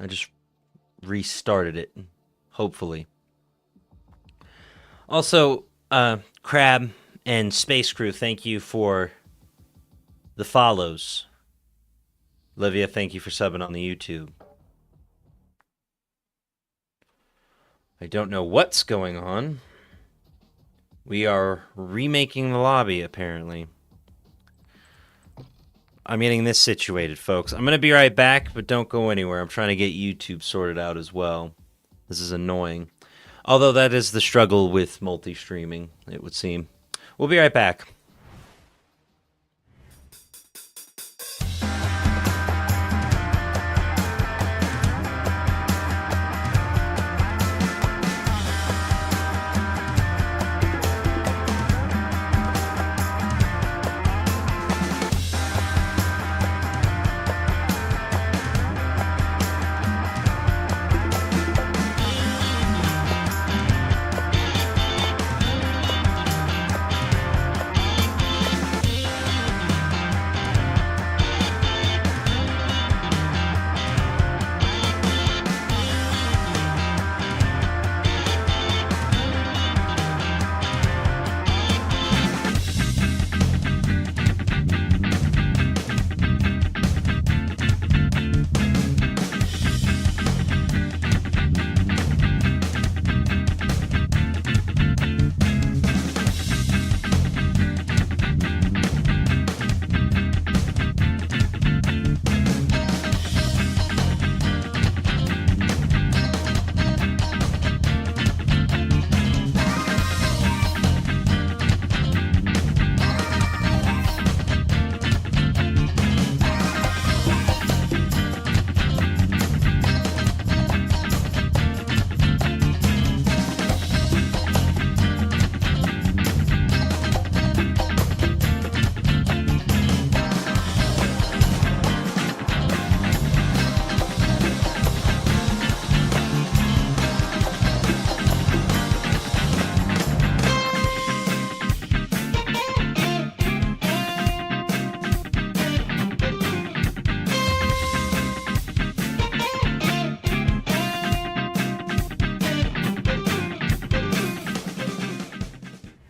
I just restarted it, hopefully. Also, Crab and Space Crew, thank you for the follows. Olivia, thank you for subbing on the YouTube. I don't know what's going on. We are remaking the lobby, apparently. I'm getting this situated, folks. I'm going to be right back, but don't go anywhere. I'm trying to get YouTube sorted out as well. This is annoying. Although that is the struggle with multi-streaming, it would seem. We'll be right back.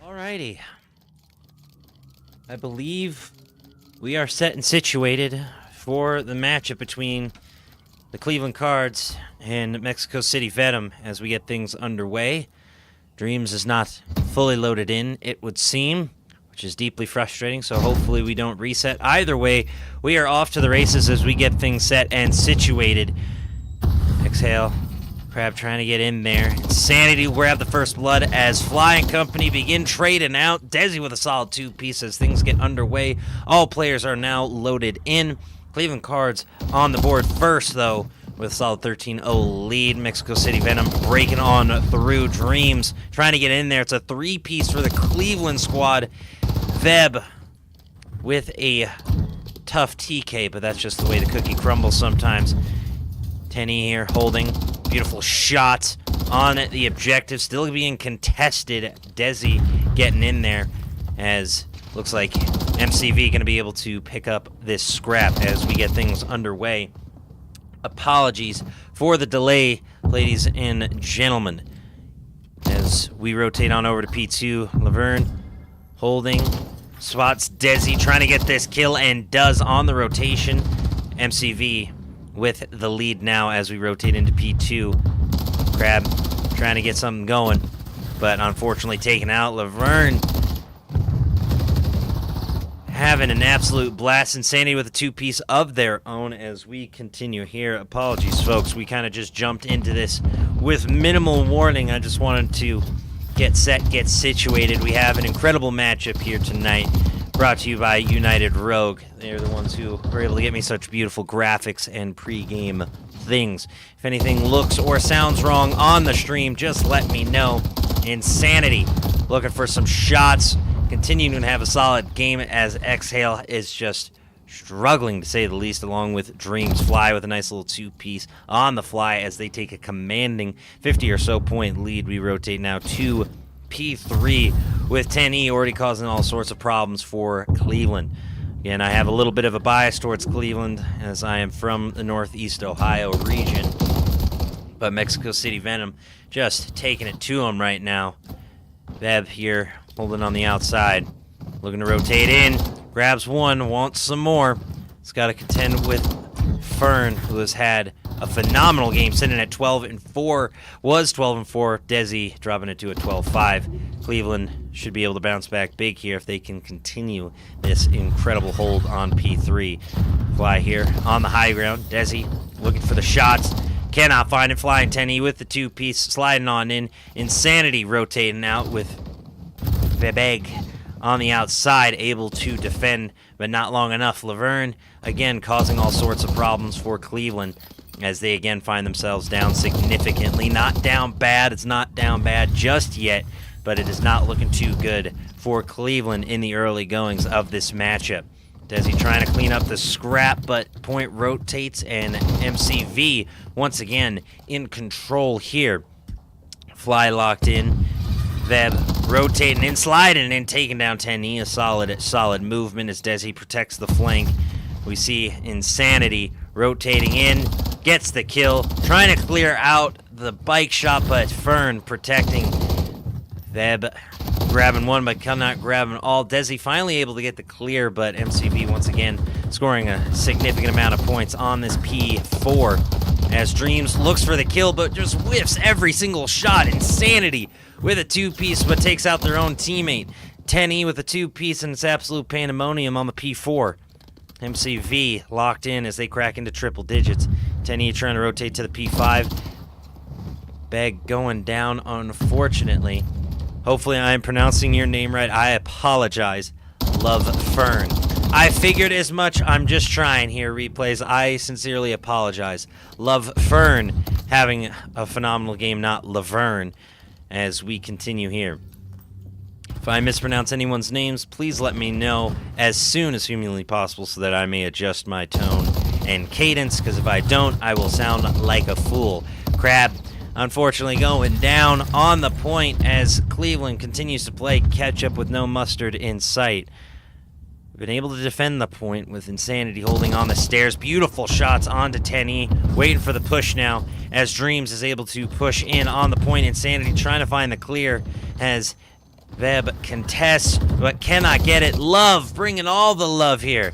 Alrighty. I believe we are set and situated for the matchup between the Cleveland Cards and Mexico City Venom as we get things underway. Dreams is not fully loaded in, it would seem, which is deeply frustrating, so hopefully we don't reset. Either way, we are off to the races as we get things set and situated. Exhale. Crab trying to get in there. Insanity will grab the first blood as Fly and company begin trading out. Desi with a solid 2-piece as things get underway. All players are now loaded in. Cleveland Cards on the board first, though, with a solid 13-0 lead. Mexico City Venom breaking on through. Dreams trying to get in there. It's a 3-piece for the Cleveland squad. Veb with a tough TK, but that's just the way the cookie crumbles sometimes. Tenny here holding. Beautiful shot on the objective. Still being contested. Desi getting in there as looks like MCV going to be able to pick up this scrap as we get things underway. Apologies for the delay, ladies and gentlemen. As we rotate on over to P2, Laverne holding. Spots Desi trying to get this kill and does on the rotation. MCV with the lead now as we rotate into P2. Crab trying to get something going, but unfortunately taken out. Laverne having an absolute blast. Insanity with a 2-piece of their own as we continue here. Apologies, folks. We kind of just jumped into this with minimal warning. I just wanted to get set, get situated. We have an incredible matchup here tonight, brought to you by United Rogue. They're the ones who were able to get me such beautiful graphics and pre-game things. If anything looks or sounds wrong on the stream, just let me know. Insanity looking for some shots, continuing to have a solid game as Exhale is just struggling to say the least, along with Dreams. Fly with a nice little 2-piece on the fly as they take a commanding 50 or so point lead. We rotate now to P3 with 10E already causing all sorts of problems for Cleveland. Again, I have a little bit of a bias towards Cleveland as I am from the Northeast Ohio region. But Mexico City Venom just taking it to him right now. Veb here holding on the outside. Looking to rotate in. Grabs one, wants some more. It's got to contend with Fern, who has had a phenomenal game, sitting at 12-4. Was 12-4. Desi dropping it to a 12-5. Cleveland should be able to bounce back big here if they can continue this incredible hold on P3. Fly here on the high ground. Desi looking for the shots. Cannot find it. Flying 10E with the two-piece. Sliding on in. Insanity rotating out with Vebeg on the outside, able to defend, but not long enough. Laverne, again, causing all sorts of problems for Cleveland as they again find themselves down significantly. Not down bad. It's not down bad just yet, but it is not looking too good for Cleveland in the early goings of this matchup. Desi trying to clean up the scrap, but point rotates, and MCV once again in control here. Fly locked in. Veb rotating in, sliding in, taking down 10E. A solid movement as Desi protects the flank. We see Insanity rotating in, gets the kill, trying to clear out the bike shot, but Fern protecting. Veb grabbing one, but cannot grab them all. Desi finally able to get the clear, but MCV once again scoring a significant amount of points on this P4. As Dreams looks for the kill, but just whiffs every single shot. Insanity with a two-piece, but takes out their own teammate. 10E with a two-piece, and it's absolute pandemonium on the P4. MCV locked in as they crack into triple digits. 10E trying to rotate to the P5. Beg going down, unfortunately. Hopefully I'm pronouncing your name right. I apologize. Love Fern. I figured as much. I'm just trying here, replays. I sincerely apologize. Love Fern having a phenomenal game, not Laverne, as we continue here. If I mispronounce anyone's names, please let me know as soon as humanly possible so that I may adjust my tone and cadence, because if I don't, I will sound like a fool. Crab, unfortunately, going down on the point as Cleveland continues to play catch-up with no mustard in sight. We've been able to defend the point with Insanity holding on the stairs. Beautiful shots onto 10E. Waiting for the push now as Dreams is able to push in on the point. Insanity trying to find the clear as Veb contests, but cannot get it. Love bringing all the love here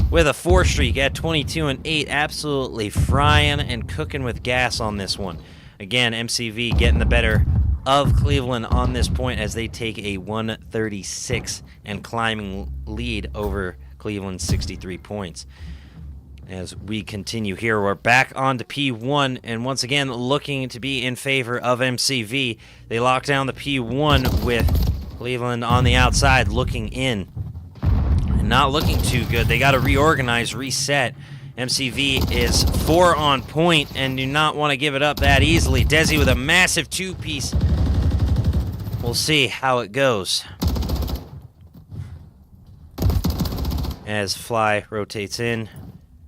with a 4 streak at 22-8. Absolutely frying and cooking with gas on this one. Again, MCV getting the better of Cleveland on this point as they take a 136 and climbing lead over Cleveland's 63 points. As we continue here, we're back on to P1, and once again looking to be in favor of MCV. They lock down the P1 with Cleveland on the outside looking in. And not looking too good. They got to reorganize, reset. MCV is 4 on point and do not want to give it up that easily. Desi with a massive 2-piece. We'll see how it goes. As Fly rotates in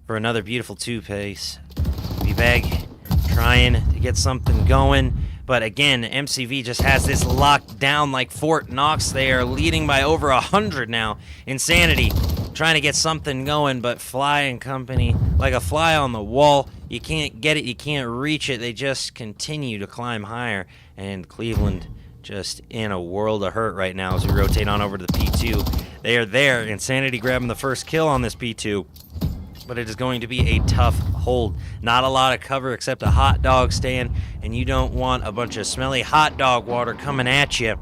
for another beautiful 2-piece. V-Bag trying to get something going. But again, MCV just has this locked down like Fort Knox. They are leading by over 100 now. Insanity trying to get something going, but Fly and company, like a fly on the wall. You can't get it, you can't reach it. They just continue to climb higher. And Cleveland just in a world of hurt right now as we rotate on over to the P2. They are there. Insanity grabbing the first kill on this P2. But it is going to be a tough hold. Not a lot of cover except a hot dog stand, and you don't want a bunch of smelly hot dog water coming at you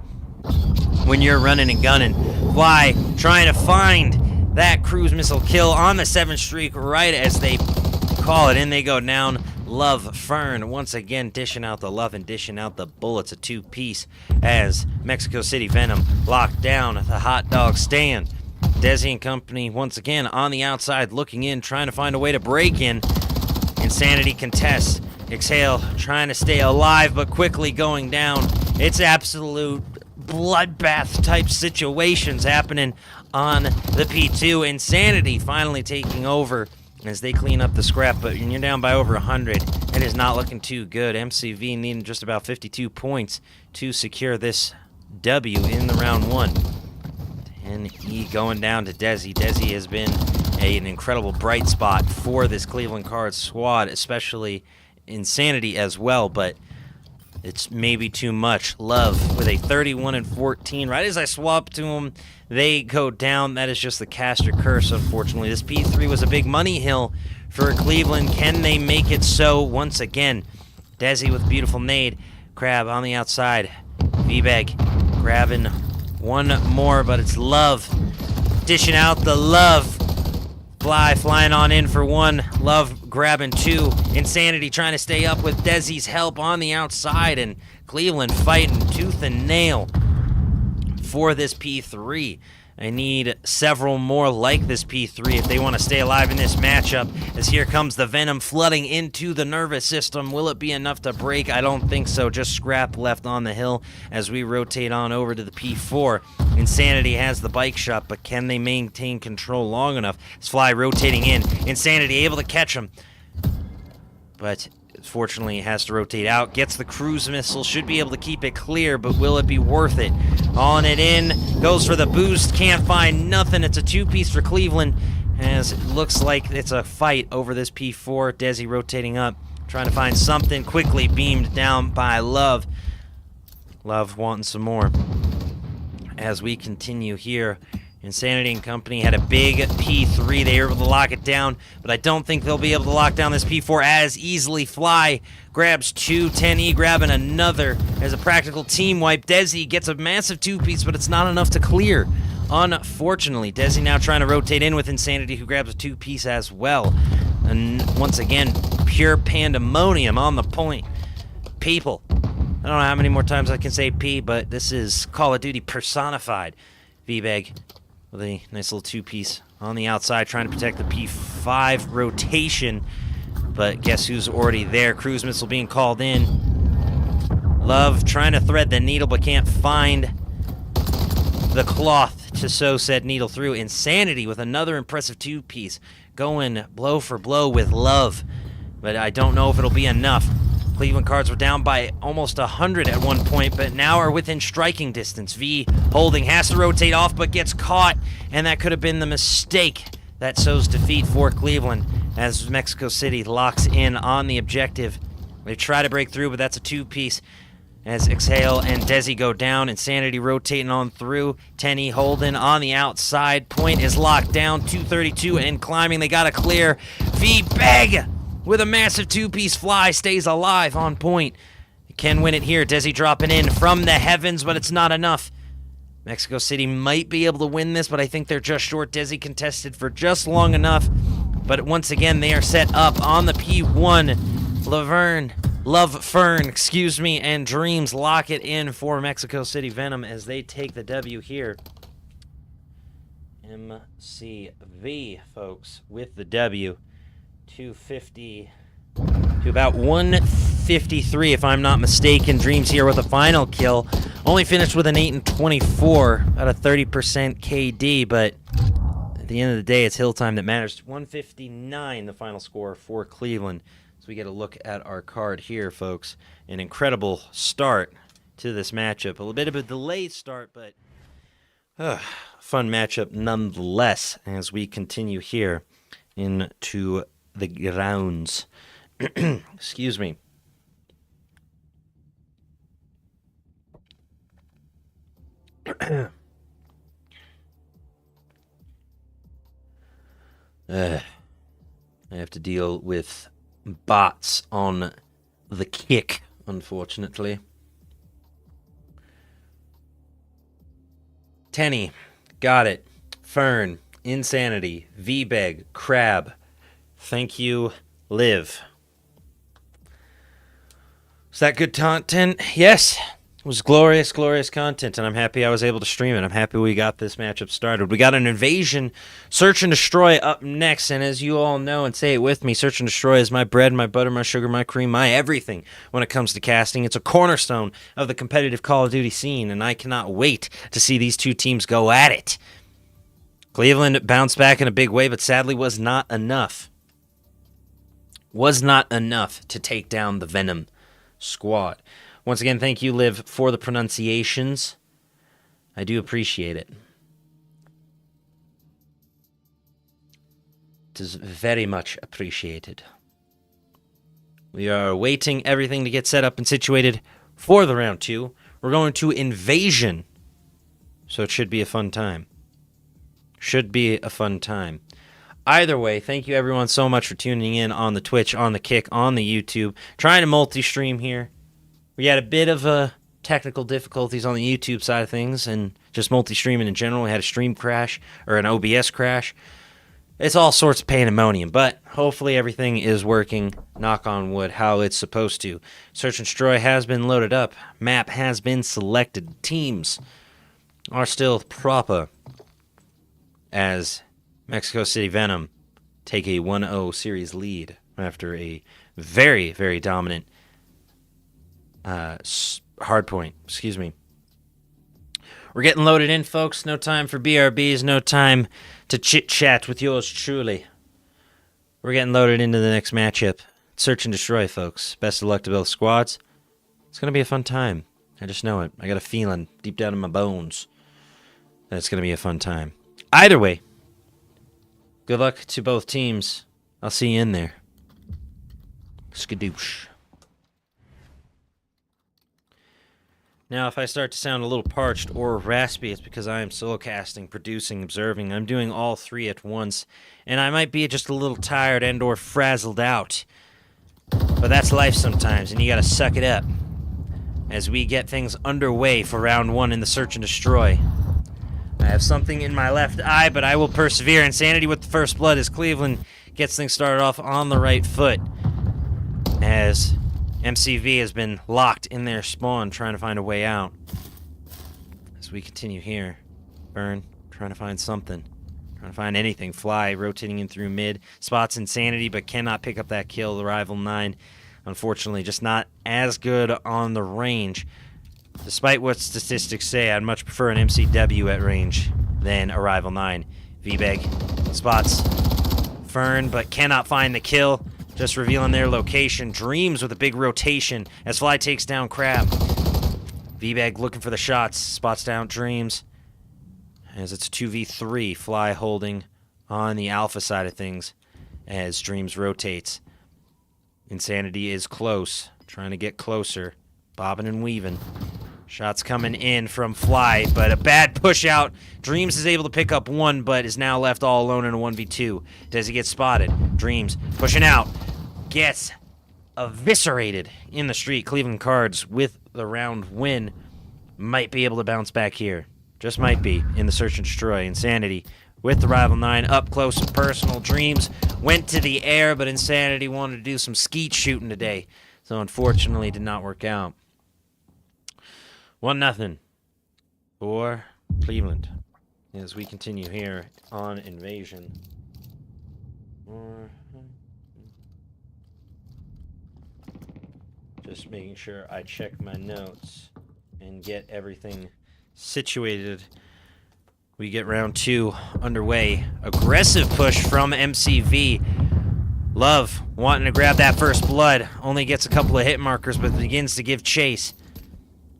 when you're running and gunning. Fly trying to find that cruise missile kill on the 7th streak right as they call it in. They go down. Love Fern once again dishing out the love and dishing out the bullets, a 2-piece as Mexico City Venom locked down the hot dog stand. Desi and company once again on the outside looking in, trying to find a way to break in. Insanity contests. Exhale trying to stay alive, but quickly going down. It's absolute bloodbath type situations happening on the P2. Insanity finally taking over as they clean up the scrap, but when you're down by over 100, it is not looking too good. MCV needing just about 52 points to secure this W in the round 1. And he going down to Desi. Desi has been an incredible bright spot for this Cleveland Cards squad, especially Insanity as well, but it's maybe too much. Love with a 31-14. Right as I swap to them, they go down. That is just the caster curse, unfortunately. This P3 was a big money hill for Cleveland. Can they make it so once again? Desi with beautiful nade. Crab on the outside. V-Bag grabbing one more, but it's Love. Dishing out the Love. Flying on in for one. Love grabbing two. Insanity trying to stay up with Desi's help on the outside, and Cleveland fighting tooth and nail for this P3. I need several more like this P3 if they want to stay alive in this matchup, as here comes the Venom flooding into the nervous system. Will it be enough to break? I don't think so. Just scrap left on the hill as we rotate on over to the P4. Insanity has the bike shot, but can they maintain control long enough? As Fly rotating in. Insanity able to catch him, but fortunately, it has to rotate out. Gets the cruise missile. Should be able to keep it clear, but will it be worth it? On it in. Goes for the boost. Can't find nothing. It's a two-piece for Cleveland, as it looks like it's a fight over this P4. Desi rotating up. Trying to find something. Quickly beamed down by Love. Love wanting some more. As we continue here, Insanity and company had a big P3. They were able to lock it down, but I don't think they'll be able to lock down this P4 as easily. Fly grabs two, 10E grabbing another as a practical team wipe. Desi gets a massive two-piece, but it's not enough to clear, unfortunately. Desi now trying to rotate in with Insanity, who grabs a two-piece as well. And once again, pure pandemonium on the point. People. I don't know how many more times I can say P, but this is Call of Duty personified. V-Bag with a nice little two-piece on the outside, trying to protect the P5 rotation, but guess who's already there? Cruise missile being called in. Love trying to thread the needle, but can't find the cloth to sew said needle through. Insanity with another impressive two-piece, going blow for blow with Love, but I don't know if it'll be enough. Cleveland Cards were down by almost 100 at one point, but now are within striking distance. V holding, has to rotate off, but gets caught, and that could have been the mistake that sows defeat for Cleveland as Mexico City locks in on the objective. They try to break through, but that's a two-piece as Exhale and Desi go down. Insanity rotating on through. 10E holding on the outside. Point is locked down. 232 and climbing. They got to clear. V-Bag with a massive two-piece. Fly stays alive on point. Can win it here. Desi dropping in from the heavens, but it's not enough. Mexico City might be able to win this, but I think they're just short. Desi contested for just long enough, but once again, they are set up on the P1. Love Fern, and Dreams lock it in for Mexico City Venom as they take the W here. MCV, folks, with the W. 250 to about 153, if I'm not mistaken. Dreams here with a final kill. Only finished with an 8 and 24, about a 30% KD, but at the end of the day, it's hill time that matters. 159, the final score for Cleveland. So we get a look at our card here, folks. An incredible start to this matchup. A little bit of a delayed start, but fun matchup nonetheless as we continue here into the grounds. Excuse me. I have to deal with bots on the kick, unfortunately. Tenny, got it. Fern, Insanity, V-Bag, Crab. Thank you, Liv. Was that good content? Yes. It was glorious, glorious content, and I'm happy I was able to stream it. I'm happy we got this matchup started. We got an invasion, Search and Destroy up next, and as you all know, and say it with me, Search and Destroy is my bread, my butter, my sugar, my cream, my everything when it comes to casting. It's a cornerstone of the competitive Call of Duty scene, and I cannot wait to see these two teams go at it. Cleveland bounced back in a big way, but sadly was not enough. Was not enough to take down the Venom squad. Once again, thank you, Liv, for the pronunciations. I do appreciate it. It is very much appreciated. We are waiting everything to get set up and situated for the round 2. We're going to Invasion. So it should be a fun time. Should be a fun time. Either way, thank you everyone so much for tuning in on the Twitch, on the Kick, on the YouTube. Trying to multi-stream here. We had a bit of technical difficulties on the YouTube side of things and just multi-streaming in general. We had a stream crash or an OBS crash. It's all sorts of pandemonium, but hopefully everything is working, knock on wood, how it's supposed to. Search and Destroy has been loaded up. Map has been selected. Teams are still proper as Mexico City Venom take a 1-0 series lead after a very, very dominant hard point. Excuse me. We're getting loaded in, folks. No time for BRBs, no time to chit-chat with yours truly. We're getting loaded into the next matchup. Search and Destroy, folks. Best of luck to both squads. It's going to be a fun time. I just know it. I got a feeling deep down in my bones that it's going to be a fun time. Either way, good luck to both teams. I'll see you in there. Skadoosh. Now, if I start to sound a little parched or raspy, it's because I am solo casting, producing, observing. I'm doing all three at once, and I might be just a little tired and or frazzled out. But that's life sometimes, and you gotta suck it up as we get things underway for round 1 in the Search and Destroy. I have something in my left eye, but I will persevere. Insanity with the first blood as Cleveland gets things started off on the right foot, as MCV has been locked in their spawn, trying to find a way out. As we continue here, Burn, trying to find something. Trying to find anything. Fly, rotating in through mid. Spots Insanity, but cannot pick up that kill. The Rival 9, unfortunately, just not as good on the range. Despite what statistics say, I'd much prefer an MCW at range than a Rival 9. V-Beg spots Fern, but cannot find the kill. Just revealing their location. Dreams with a big rotation as Fly takes down Crab. V-Bag looking for the shots. Spots down Dreams. As it's 2v3. Fly holding on the alpha side of things as Dreams rotates. Insanity is close. Trying to get closer. Bobbing and weaving. Shots coming in from Fly, but a bad push out. Dreams is able to pick up one, but is now left all alone in a 1v2. Does he get spotted? Dreams pushing out. Gets eviscerated in the street. Cleveland Cards with the round win. Might be able to bounce back here. Just might be in the Search and Destroy. Insanity with the Rival 9 up close and personal. Dreams went to the air, but Insanity wanted to do some skeet shooting today. So unfortunately did not work out. 1-0 for Cleveland as we continue here on Invasion. Just making sure I check my notes and get everything situated. We get round 2 underway. Aggressive push from MCV. Love wanting to grab that first blood. Only gets a couple of hit markers, but begins to give chase.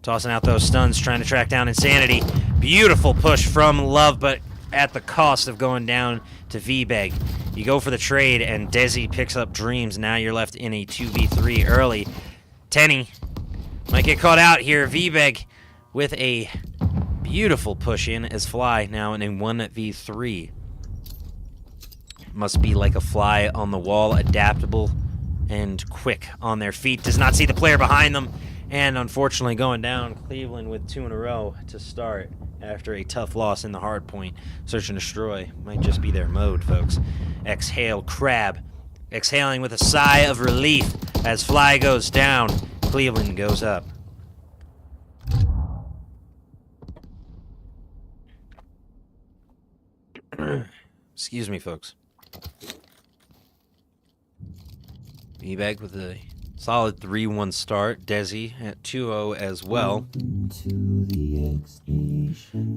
Tossing out those stuns, trying to track down Insanity. Beautiful push from Love, but at the cost of going down to V-Beg. You go for the trade, and Desi picks up Dreams. Now you're left in a 2v3 early. Tenny might get caught out here. V-Beg with a beautiful push in as Fly now in a 1v3. Must be like a fly on the wall, adaptable and quick on their feet. Does not see the player behind them. And unfortunately going down, Cleveland with 2 in a row to start after a tough loss in the hard point. Search and Destroy might just be their mode, folks. Exhale, Crab. Exhaling with a sigh of relief as Fly goes down. Cleveland goes up. Excuse me, folks. V-Bag with a solid 3-1 start. Desi at 2-0 as well.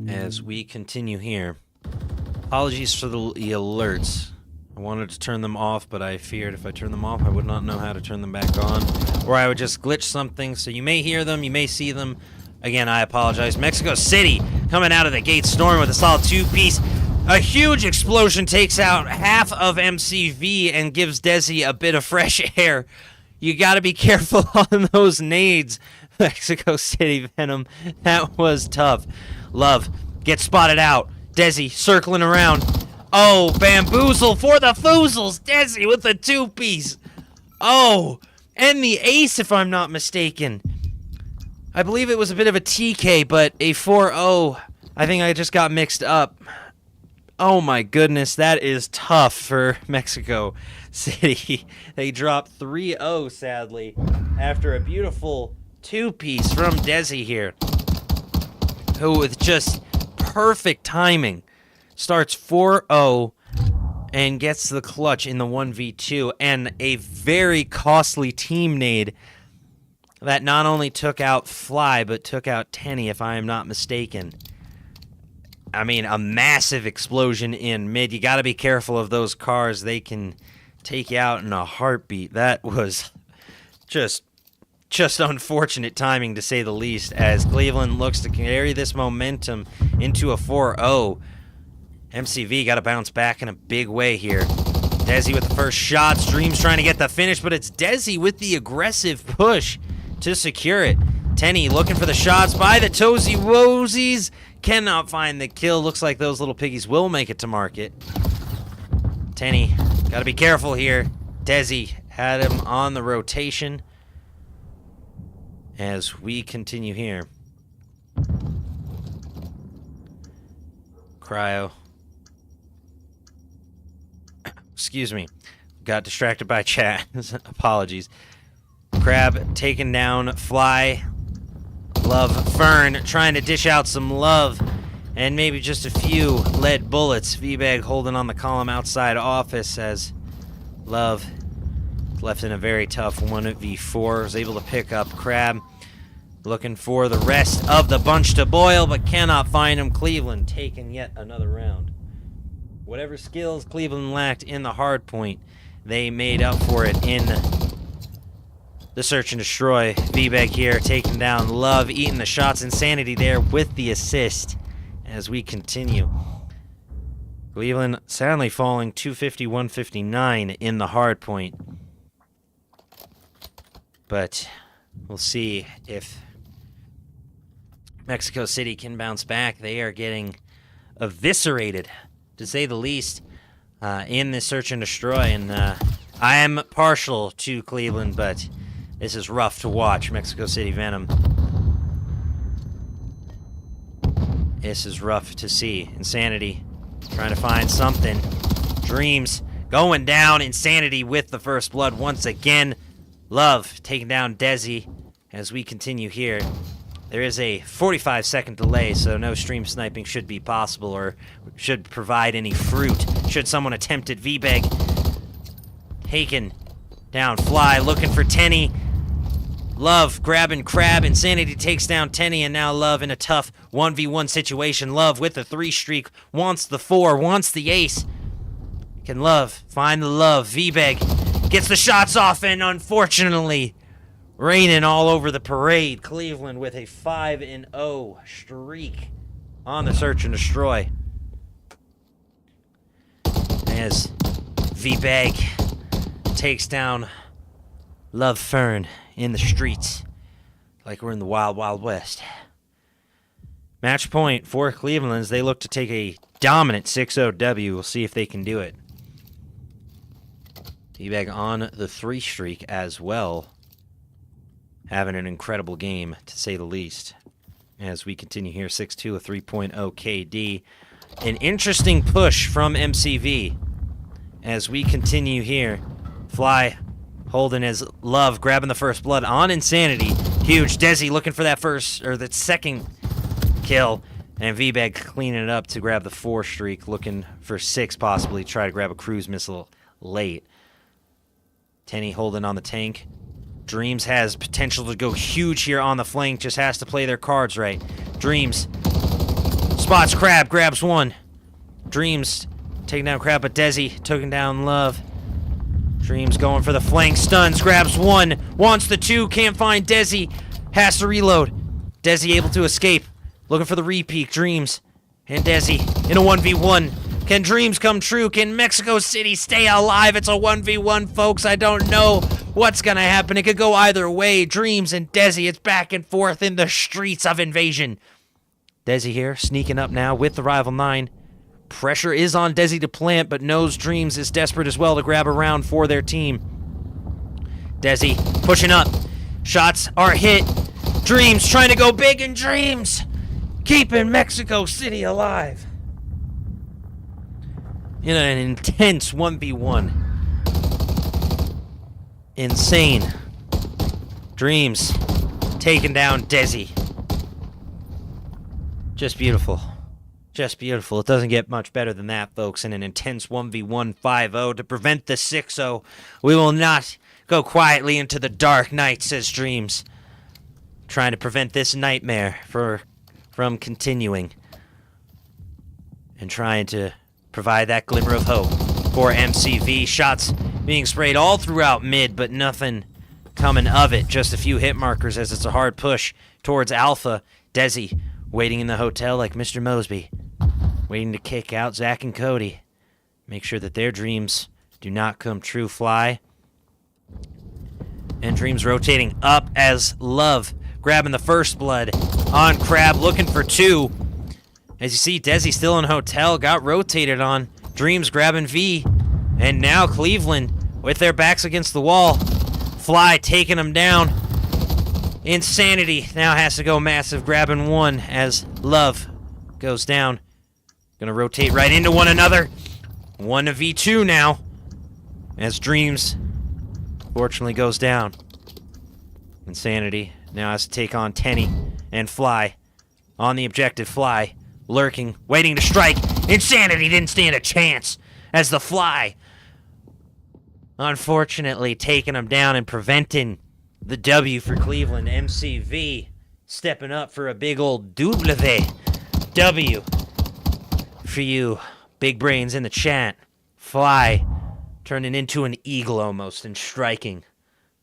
As we continue here. Apologies for the alerts. I wanted to turn them off, but I feared if I turned them off, I would not know how to turn them back on. Or I would just glitch something. So you may hear them, you may see them. Again, I apologize. Mexico City coming out of the gate storming with a solid 2-piece. A huge explosion takes out half of MCV and gives Desi a bit of fresh air. You got to be careful on those nades, Mexico City Venom. That was tough. Love gets spotted out. Desi circling around. Oh, bamboozle for the foozles. Desi with the two-piece. Oh, and the ace, if I'm not mistaken. I believe it was a bit of a TK, but a 4-0. I think I just got mixed up. Oh my goodness, that is tough for Mexico City. They dropped 3-0, sadly, after a beautiful two-piece from Desi here, who with just perfect timing starts 4-0 and gets the clutch in the 1v2, and a very costly team nade that not only took out Fly, but took out Tenny, if I am not mistaken. I mean, a massive explosion in mid. You got to be careful of those cars. They can take you out in a heartbeat. That was just unfortunate timing, to say the least, as Cleveland looks to carry this momentum into a 4-0. MCV got to bounce back in a big way here. Desi with the first shots. Dreams trying to get the finish, but it's Desi with the aggressive push to secure it. Tenny looking for the shots by the Tozy Wozies. Cannot find the kill. Looks like those little piggies will make it to market. Tenny, got to be careful here. Desi had him on the rotation. As we continue here. Cryo. Excuse me. Got distracted by chat. Apologies. Crab taking down Fly. Love Fern trying to dish out some love. And maybe just a few lead bullets. V-Bag holding on the column outside office as Love left in a very tough 1v4. Was able to pick up Crab. Looking for the rest of the bunch to boil, but cannot find him. Cleveland taking yet another round. Whatever skills Cleveland lacked in the hard point, they made up for it in the search and destroy. V-Bag here taking down Love, eating the shots. Insanity there with the assist as we continue. Cleveland sadly falling 250-159 in the hard point. But we'll see if Mexico City can bounce back. They are getting eviscerated, to say the least, in this search and destroy. And I am partial to Cleveland, but this is rough to watch. Mexico City Venom. This is rough to see. Insanity trying to find something. Dreams going down. Insanity with the first blood once again. Love taking down Desi as we continue here. There is a 45-second delay, so no stream sniping should be possible or should provide any fruit. Should someone attempt it, V-Bag taken down Fly, looking for Tenny. Love grabbing Crab. Insanity takes down Tenny, and now Love in a tough 1v1 situation. Love with the 3-streak, wants the 4, wants the ace. Can Love find the love? V-Bag gets the shots off, and unfortunately, raining all over the parade. Cleveland with a 5-0 streak on the search and destroy. As V-Bag takes down Love Fern in the streets like we're in the Wild Wild West. Match point for Cleveland as they look to take a dominant 6-0 W. We'll see if they can do it. V-Bag on the 3-streak as well. Having an incredible game, to say the least. As we continue here, 6-2, a 3.0 KD. An interesting push from MCV. As we continue here, Fly holding his Love, grabbing the first blood on Insanity. Huge. Desi looking for that first, or that second kill. And V-Bag cleaning it up to grab the 4-streak, looking for 6 possibly. Try to grab a cruise missile late. Tenny holding on the tank. Dreams has potential to go huge here on the flank, just has to play their cards right. Dreams spots Crab, grabs 1. Dreams taking down Crab, but Desi taking down Love. Dreams going for the flank, stuns, grabs 1, wants the 2, can't find Desi, has to reload. Desi able to escape, looking for the repeat. Dreams and Desi in a 1v1. Can dreams come true? Can Mexico City stay alive? It's a 1v1, folks. I don't know What's gonna happen? It could go either way. Dreams and Desi, it's back and forth in the streets of Invasion. Desi here, sneaking up now with the Rival 9. Pressure is on Desi to plant, but knows Dreams is desperate as well to grab a round for their team. Desi pushing up. Shots are hit. Dreams trying to go big, and Dreams keeping Mexico City alive. In an intense 1v1. Insane. Dreams taking down Desi. Just beautiful. Just beautiful. It doesn't get much better than that, folks. In an intense 1v1 5-0 to prevent the 6-0. We will not go quietly into the dark night, says Dreams. Trying to prevent this nightmare from continuing. And trying to provide that glimmer of hope for MCV. Shots being sprayed all throughout mid, but nothing coming of it. Just a few hit markers as it's a hard push towards Alpha. Desi waiting in the hotel like Mr. Mosby. Waiting to kick out Zach and Cody. Make sure that their dreams do not come true. Fly. And Dreams rotating up as Love grabbing the first blood on Crab, looking for 2. As you see, Desi still in hotel, got rotated on. Dreams grabbing V. And now Cleveland with their backs against the wall. Fly taking them down. Insanity now has to go massive, grabbing 1 as Love goes down. Gonna rotate right into one another. 1v2 now. As Dreams fortunately goes down. Insanity now has to take on Tenny and Fly. On the objective, Fly lurking, waiting to strike. Insanity didn't stand a chance as the Fly, unfortunately, taking him down and preventing the W for Cleveland. MCV stepping up for a big old W for you big brains in the chat. Fly turning into an eagle almost and striking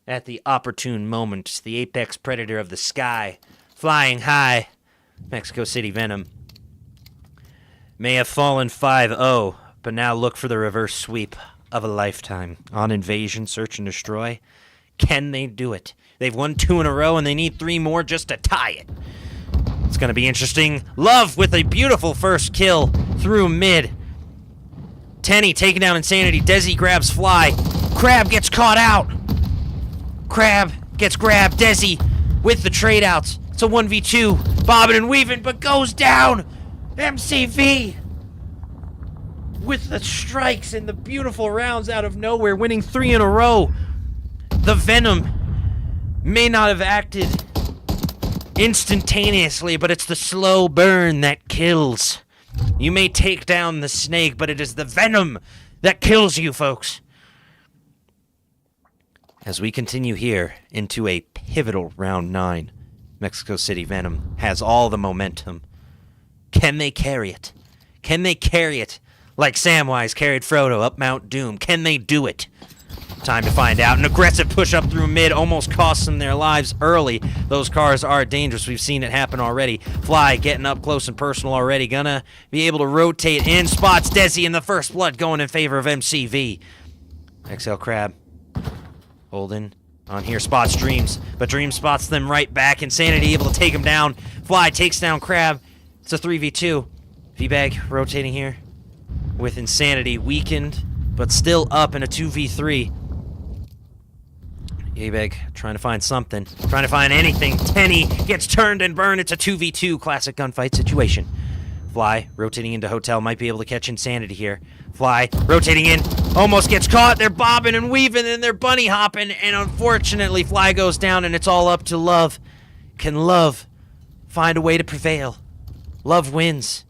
at the opportune moment. The apex predator of the sky, flying high. Mexico City Venom may have fallen 5-0, but now look for the reverse sweep of a lifetime on Invasion, Search and Destroy. Can they do it? They've won 2 in a row, and they need 3 more just to tie it. It's going to be interesting. Love with a beautiful first kill through mid. Tenny taking down Insanity. Desi grabs Fly. Crab gets caught out. Crab gets grabbed. Desi with the trade outs. It's a 1v2. Bobbing and weaving, but goes down. MCV with the strikes and the beautiful rounds out of nowhere, winning 3 in a row. The Venom may not have acted instantaneously, but it's the slow burn that kills. You may take down the snake, but it is the Venom that kills you, folks. As we continue here into a pivotal round 9, Mexico City Venom has all the momentum. Can they carry it? Can they carry it like Samwise carried Frodo up Mount Doom? Can they do it? Time to find out. An aggressive push up through mid almost costs them their lives early. Those cars are dangerous. We've seen it happen already. Fly getting up close and personal already. Gonna be able to rotate in. Spots Desi in the first blood going in favor of MCV. XL Crab holding on here. Spots Dreams, but Dreams spots them right back. Insanity able to take him down. Fly takes down Crab. It's a 3v2. V-Bag rotating here with Insanity weakened, but still up in a 2v3. A-Bag trying to find something, trying to find anything. Tenny gets turned and burned. It's a 2v2 classic gunfight situation. Fly rotating into Hotel, might be able to catch Insanity here. Fly rotating in, almost gets caught. They're bobbing and weaving and they're bunny hopping, and unfortunately Fly goes down, and it's all up to Love. Can Love find a way to prevail? Love wins.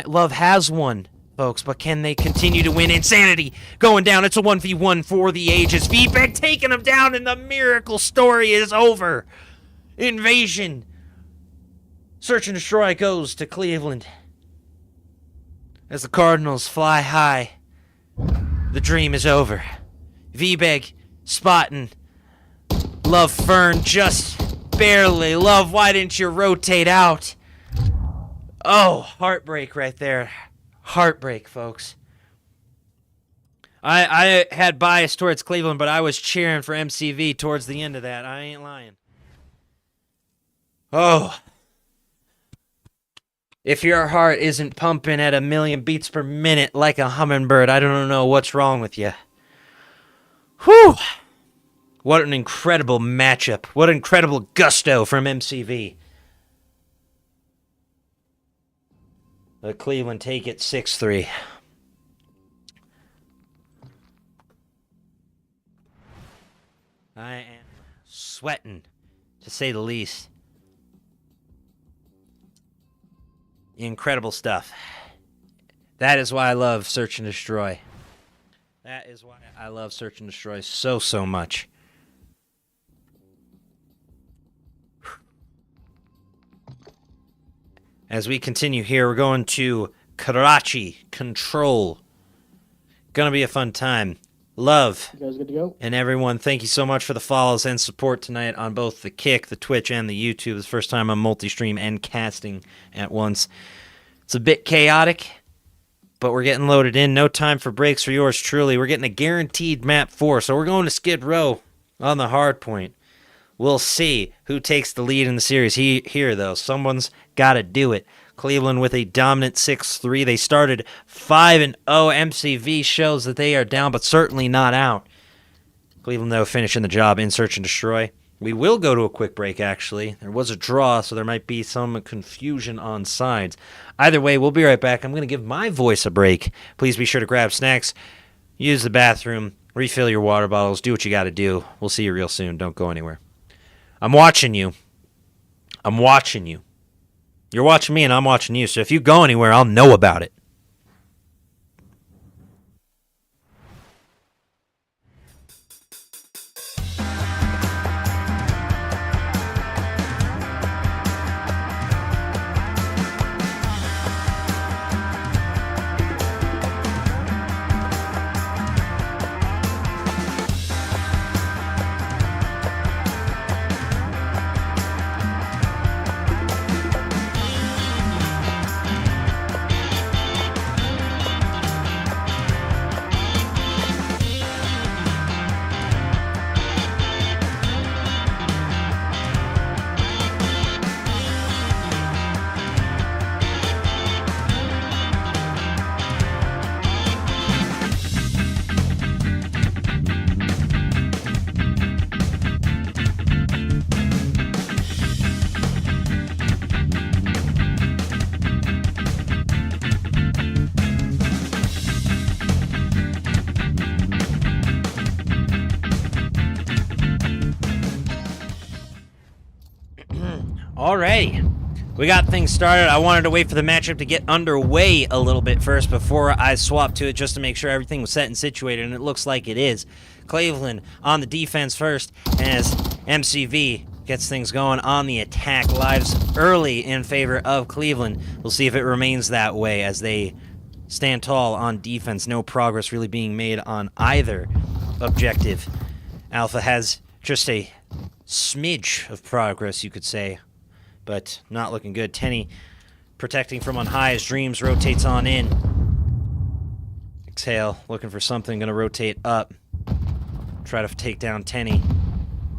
Love has won, folks, but can they continue to win? Insanity going down. It's a 1v1 for the ages. V-Bag taking him down, and the miracle story is over. Invasion. Search and Destroy goes to Cleveland. As the Cardinals fly high, the dream is over. V-Bag spotting Love Fern just barely. Love, why didn't you rotate out? Oh, heartbreak right there. Heartbreak, folks. I had bias towards Cleveland, but I was cheering for MCV towards the end of that. I ain't lying. Oh. If your heart isn't pumping at 1,000,000 beats per minute like a hummingbird, I don't know what's wrong with you. Whew. What an incredible matchup. What incredible gusto from MCV. The Cleveland take it 6-3. I am sweating, to say the least. Incredible stuff. That is why I love Search and Destroy. That is why I love Search and Destroy so much. As we continue here, we're going to Karachi Control. Gonna be a fun time. Love. You guys good to go? And everyone, thank you so much for the follows and support tonight on both the Kick, the Twitch, and the YouTube. It's the first time I'm multi-stream and casting at once. It's a bit chaotic, but we're getting loaded in. No time for breaks for yours truly. We're getting a guaranteed map 4, so we're going to Skid Row on the hard point. We'll see who takes the lead in the series here, though. Someone's got to do it. Cleveland with a dominant 6-3. They started 5-0. MCV shows that they are down, but certainly not out. Cleveland, though, finishing the job in Search and Destroy. We will go to a quick break, actually. There was a draw, so there might be some confusion on sides. Either way, we'll be right back. I'm going to give my voice a break. Please be sure to grab snacks, use the bathroom, refill your water bottles, do what you got to do. We'll see you real soon. Don't go anywhere. I'm watching you. I'm watching you. You're watching me and I'm watching you, so if you go anywhere, I'll know about it. Alrighty, we got things started. I wanted to wait for the matchup to get underway a little bit first before I swapped to it just to make sure everything was set and situated, and it looks like it is. Cleveland on the defense first as MCV gets things going on the attack. Lives early in favor of Cleveland. We'll see if it remains that way as they stand tall on defense. No progress really being made on either objective. Alpha has just a smidge of progress, you could say, but not looking good. Tenny protecting from on high as Dreams rotates on in. Exhale, looking for something, gonna rotate up. Try to take down Tenny.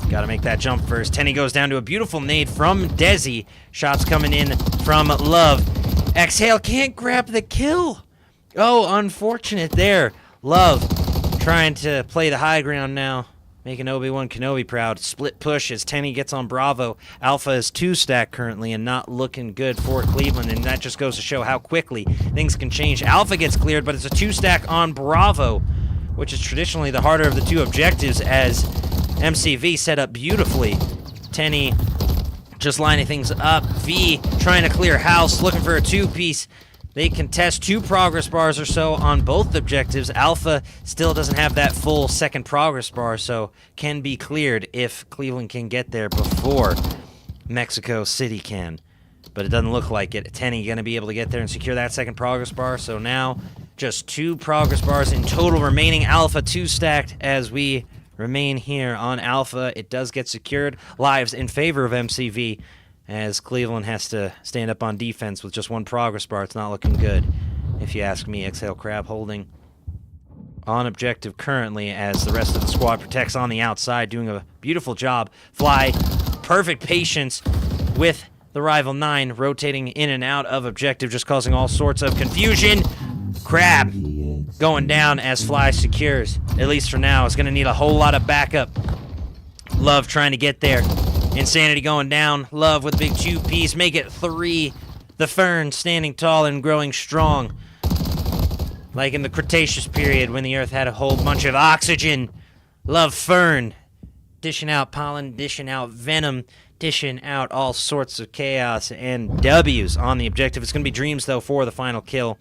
Gotta make that jump first. Tenny goes down to a beautiful nade from Desi. Shots coming in from Love. Exhale can't grab the kill. Oh, unfortunate there. Love trying to play the high ground now. Making Obi-Wan Kenobi proud. Split push as Tenny gets on Bravo. Alpha is 2-stack currently and not looking good for Cleveland, and that just goes to show how quickly things can change. Alpha gets cleared, but it's a 2-stack on Bravo, which is traditionally the harder of the two objectives as MCV set up beautifully. Tenny just lining things up. V trying to clear house, looking for a 2-piece. They contest 2 progress bars or so on both objectives. Alpha still doesn't have that full second progress bar, so can be cleared if Cleveland can get there before Mexico City can. But it doesn't look like it. Tenny going to be able to get there and secure that second progress bar, so now just 2 progress bars in total remaining. Alpha 2-stacked as we remain here on Alpha. It does get secured. Lives in favor of MCV. As Cleveland has to stand up on defense with just 1 progress bar. It's not looking good, if you ask me. Exhale, Crab holding. on objective currently as the rest of the squad protects on the outside, doing a beautiful job. Fly, perfect patience with the rival 9, rotating in and out of objective, just causing all sorts of confusion. Crab going down as Fly secures, at least for now. It's going to need a whole lot of backup. Love trying to get there. Insanity going down. Love with a big 2-piece. Make it 3. The Fern standing tall and growing strong. Like in the Cretaceous period when the Earth had a whole bunch of oxygen. Love Fern. Dishing out pollen, dishing out venom, dishing out all sorts of chaos and W's on the objective. It's going to be Dreams, though, for the final kill.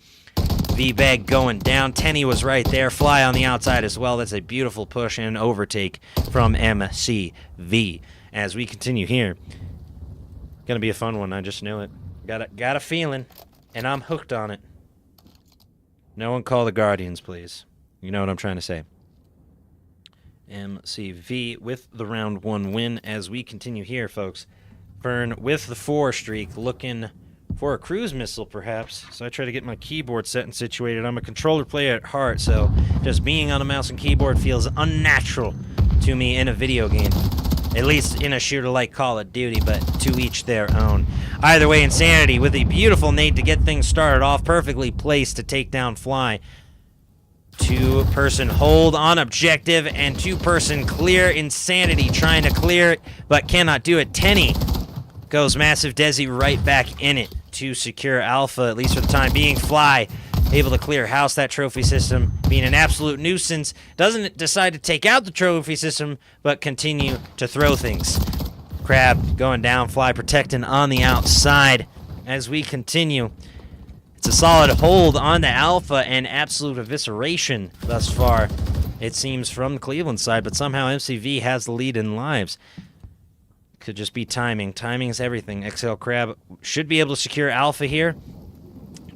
V-Bag going down. Tenny was right there. Fly on the outside as well. That's a beautiful push and overtake from MCV. As we continue here. Gonna be a fun one. I just knew it. Got a feeling, and I'm hooked on it. No one call the Guardians, please. You know what I'm trying to say. MCV with the round 1 win as we continue here, folks. Fern with the 4 streak, looking for a cruise missile, perhaps. So I try to get my keyboard set and situated. I'm a controller player at heart, so just being on a mouse and keyboard feels unnatural to me in a video game. At least in a shooter like Call of Duty, but to each their own. Either way, Insanity with a beautiful nade to get things started off, perfectly placed to take down Fly. 2-person hold on objective and 2-person clear. Insanity trying to clear it, but cannot do it. Tenny goes massive. Desi right back in it to secure Alpha, at least for the time being. Fly able to clear house. That trophy system being an absolute nuisance. Doesn't decide to take out the trophy system, but continue to throw things. Crab going down. Fly protecting on the outside as we continue. It's a solid hold on the Alpha and absolute evisceration thus far, it seems, from the Cleveland side, but somehow MCV has the lead in lives. Could just be timing. Timing is everything. XL Crab should be able to secure Alpha here.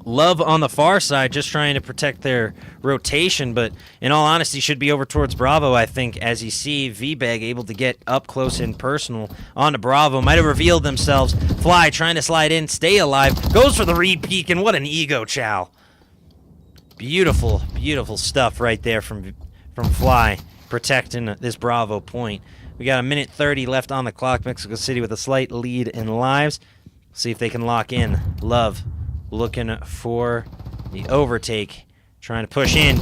Love on the far side, just trying to protect their rotation, but in all honesty, should be over towards Bravo, I think, as you see V-Bag able to get up close and personal onto Bravo. Might have revealed themselves. Fly trying to slide in, stay alive, goes for the read peek, and what an ego chow. Beautiful, beautiful stuff right there from Fly, protecting this Bravo point. We got 1:30 left on the clock. Mexico City with a slight lead in lives. See if they can lock in. Love looking for the overtake. Trying to push in.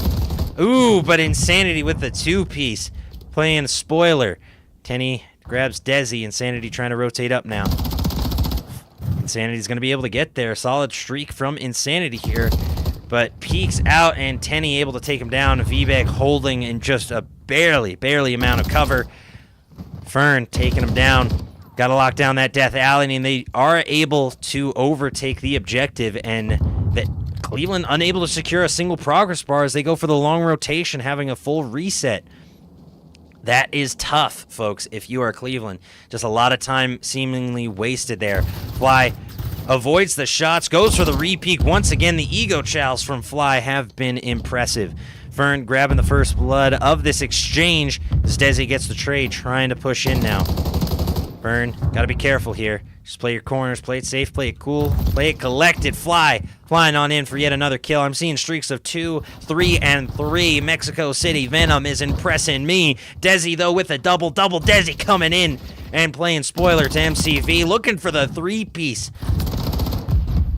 Ooh, but Insanity with the 2-piece. Playing spoiler. Tenny grabs Desi. Insanity trying to rotate up now. Insanity's going to be able to get there. Solid streak from Insanity here. But peeks out and Tenny able to take him down. V-Bag holding in just a barely amount of cover. Fern taking him down. Got to lock down that Death Alley, and they are able to overtake the objective, and that Cleveland unable to secure a single progress bar as they go for the long rotation, having a full reset. That is tough, folks, if you are Cleveland. Just a lot of time seemingly wasted there. Fly avoids the shots, goes for the re-peek. Once again, the ego chows from Fly have been impressive. Fern grabbing the first blood of this exchange as Desi gets the trade, trying to push in now. Fern, gotta be careful here. Just play your corners, play it safe, play it cool, play it collected. Fly, flying on in for yet another kill. I'm seeing streaks of 2, 3, and 3. Mexico City Venom is impressing me. Desi, though, with a double. Desi coming in and playing spoiler to MCV, looking for the 3-piece.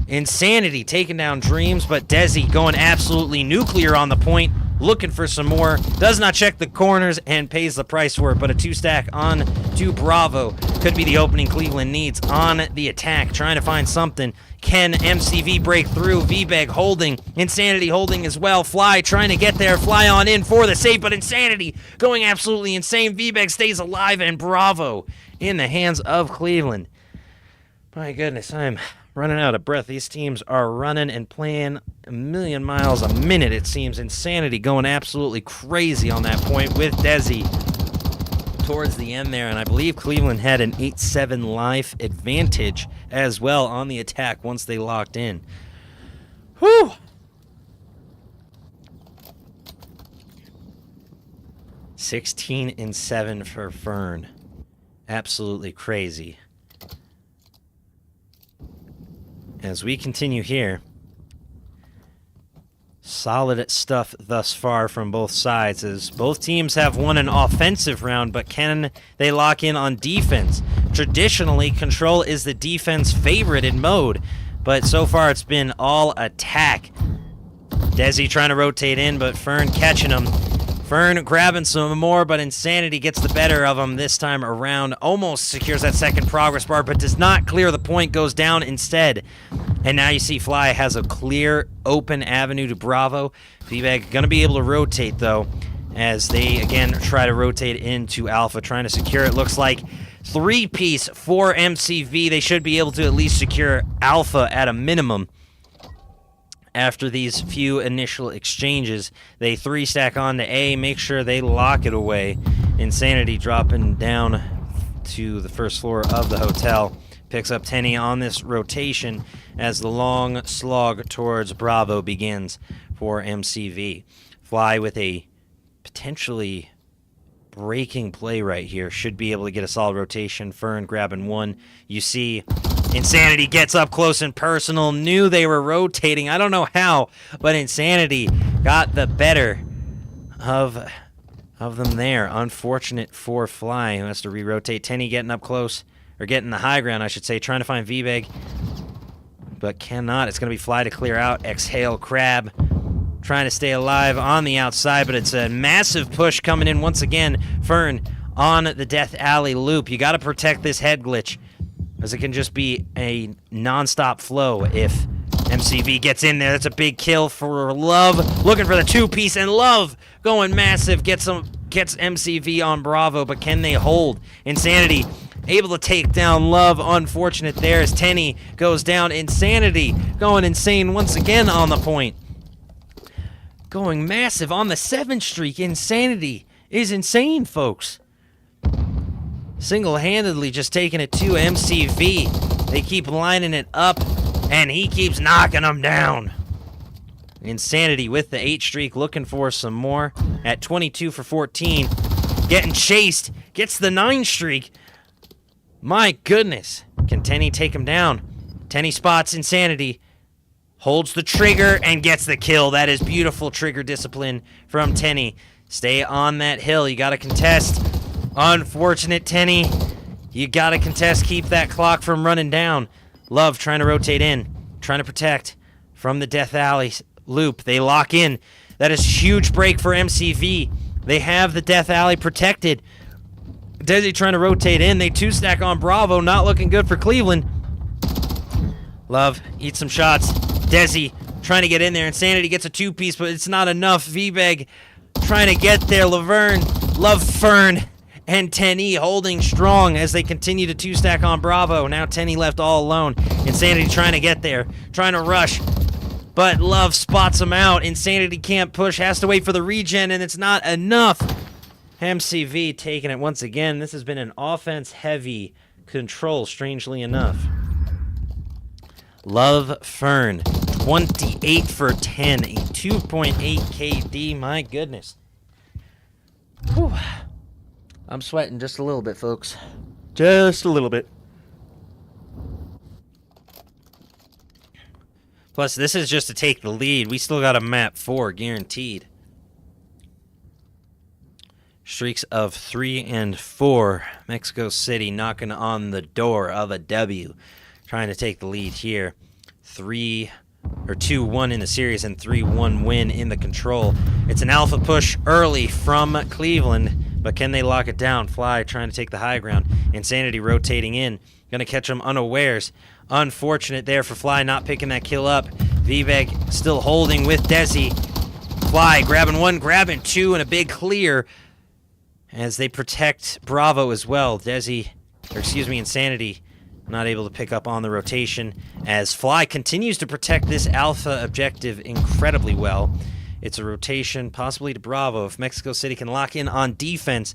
Insanity taking down Dreams, but Desi going absolutely nuclear on the point, looking for some more. Does not check the corners and pays the price for it, but a 2-stack on to Bravo. Could be the opening Cleveland needs on the attack, trying to find something. Can MCV break through? V-Bag holding. Insanity holding as well. Fly trying to get there. Fly on in for the save, but Insanity going absolutely insane. V-Bag stays alive, and Bravo in the hands of Cleveland. My goodness, I'm running out of breath. These teams are running and playing a million miles a minute, it seems. Insanity going absolutely crazy on that point with Desi towards the end there, and I believe Cleveland had an 8-7 life advantage as well on the attack once they locked in. Whew! 16-7 for Fern. Absolutely crazy. As we continue here, Solid stuff thus far from both sides, as both teams have won an offensive round, but can they lock in on defense? Traditionally, Control is the defense favorite in mode, but so far it's been all attack. Desi trying to rotate in, but Fern catching him. Fern grabbing some more, but Insanity gets the better of him this time around. Almost secures that second progress bar, but does not clear the point, goes down instead. And now you see Fly has a clear, open avenue to Bravo. V-Bag going to be able to rotate, though, as they, again, try to rotate into Alpha, trying to secure it. Looks like three-piece for MCV. They should be able to at least secure Alpha at a minimum. After these few initial exchanges, they three-stack on to A, make sure they lock it away. Insanity dropping down to the first floor of the hotel. Picks up Tenny on this rotation as the long slog towards Bravo begins for MCV. Fly with a potentially breaking play right here. Should be able to get a solid rotation. Fern grabbing one. You see Insanity gets up close and personal. Knew they were rotating. I don't know how, but Insanity got the better of them there. Unfortunate for Fly, who has to re-rotate. Tenny getting up close, or getting the high ground, I should say, trying to find V-Bag, but cannot. It's going to be Fly to clear out. Exhale, Crab trying to stay alive on the outside, but it's a massive push coming in once again. Fern on the Death Alley loop. You got to protect this head glitch, as it can just be a non-stop flow if MCV gets in there. That's a big kill for Love, looking for the two-piece, and Love going massive, gets MCV on Bravo, but can they hold? Insanity able to take down Love. Unfortunate there as Tenny goes down. Insanity going insane once again on the point. Going massive on the 7th streak. Insanity is insane, folks. Single-handedly just taking it to MCV. They keep lining it up, and he keeps knocking them down. Insanity with the 8 streak, looking for some more at 22 for 14. Getting chased, gets the 9 streak. My goodness. Can Tenny take him down? Tenny spots Insanity, holds the trigger, and gets the kill. That is beautiful trigger discipline from Tenny. Stay on that hill. You got to contest. Unfortunate, Tenny. You got to contest. Keep that clock from running down. Love trying to rotate in, trying to protect from the Death Alley loop. They lock in. That is a huge break for MCV. They have the Death Alley protected. Desi trying to rotate in. They two-stack on Bravo. Not looking good for Cleveland. Love eats some shots. Desi trying to get in there. Insanity gets a two-piece, but it's not enough. V-Bag trying to get there. Laverne, Love, Fern, and Tenny holding strong as they continue to two-stack on Bravo. Now Tenny left all alone. Insanity trying to get there, trying to rush, but Love spots him out. Insanity can't push, has to wait for the regen, and it's not enough. MCV taking it once again. This has been an offense-heavy Control, strangely enough. Love, Fern, 28 for 10, a 2.8 KD. My goodness. Whew. I'm sweating just a little bit, folks. Just a little bit. Plus, this is just to take the lead. We still got a map 4 guaranteed. Streaks of 3 and 4. Mexico City knocking on the door of a W. Trying to take the lead here. 2-1 in the series and 3-1 win in the Control. It's an alpha push early from Cleveland, but can they lock it down? Fly trying to take the high ground. Insanity rotating in. Gonna catch them unawares. Unfortunate there for Fly not picking that kill up. V-Bag still holding with Desi. Fly grabbing 1, grabbing 2, and a big clear as they protect Bravo as well. Insanity not able to pick up on the rotation as Fly continues to protect this alpha objective incredibly well. It's a rotation possibly to Bravo. If Mexico City can lock in on defense,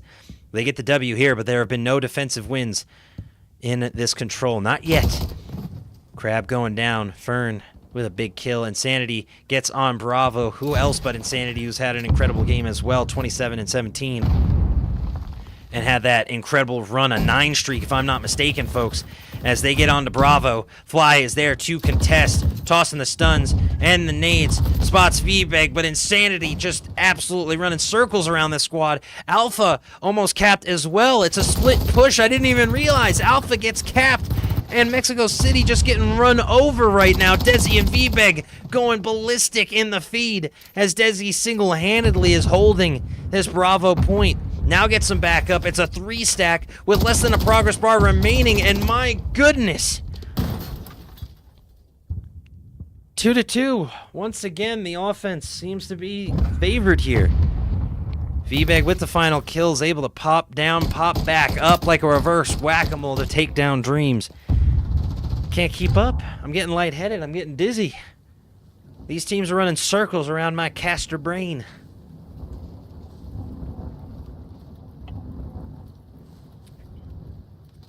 they get the W here, but there have been no defensive wins in this Control. Not yet. Crab going down. Fern with a big kill. Insanity gets on Bravo. Who else but Insanity, who's had an incredible game as well, 27 and 17. And had that incredible run, a 9 streak, if I'm not mistaken, folks. As they get on to Bravo, Fly is there to contest, tossing the stuns, and the nades. Spots V-Bag, but Insanity just absolutely running circles around this squad. Alpha almost capped as well. It's a split push. I didn't even realize Alpha gets capped. And Mexico City just getting run over right now. Desi and V-Bag going ballistic in the feed as Desi single-handedly is holding this Bravo point. Now gets some backup. It's a 3-stack with less than a progress bar remaining, and my goodness. 2-2. Once again, the offense seems to be favored here. V-Bag with the final kills, able to pop down, pop back up like a reverse whack-a-mole to take down Dreams. Can't keep up. I'm getting lightheaded. I'm getting dizzy. These teams are running circles around my caster brain.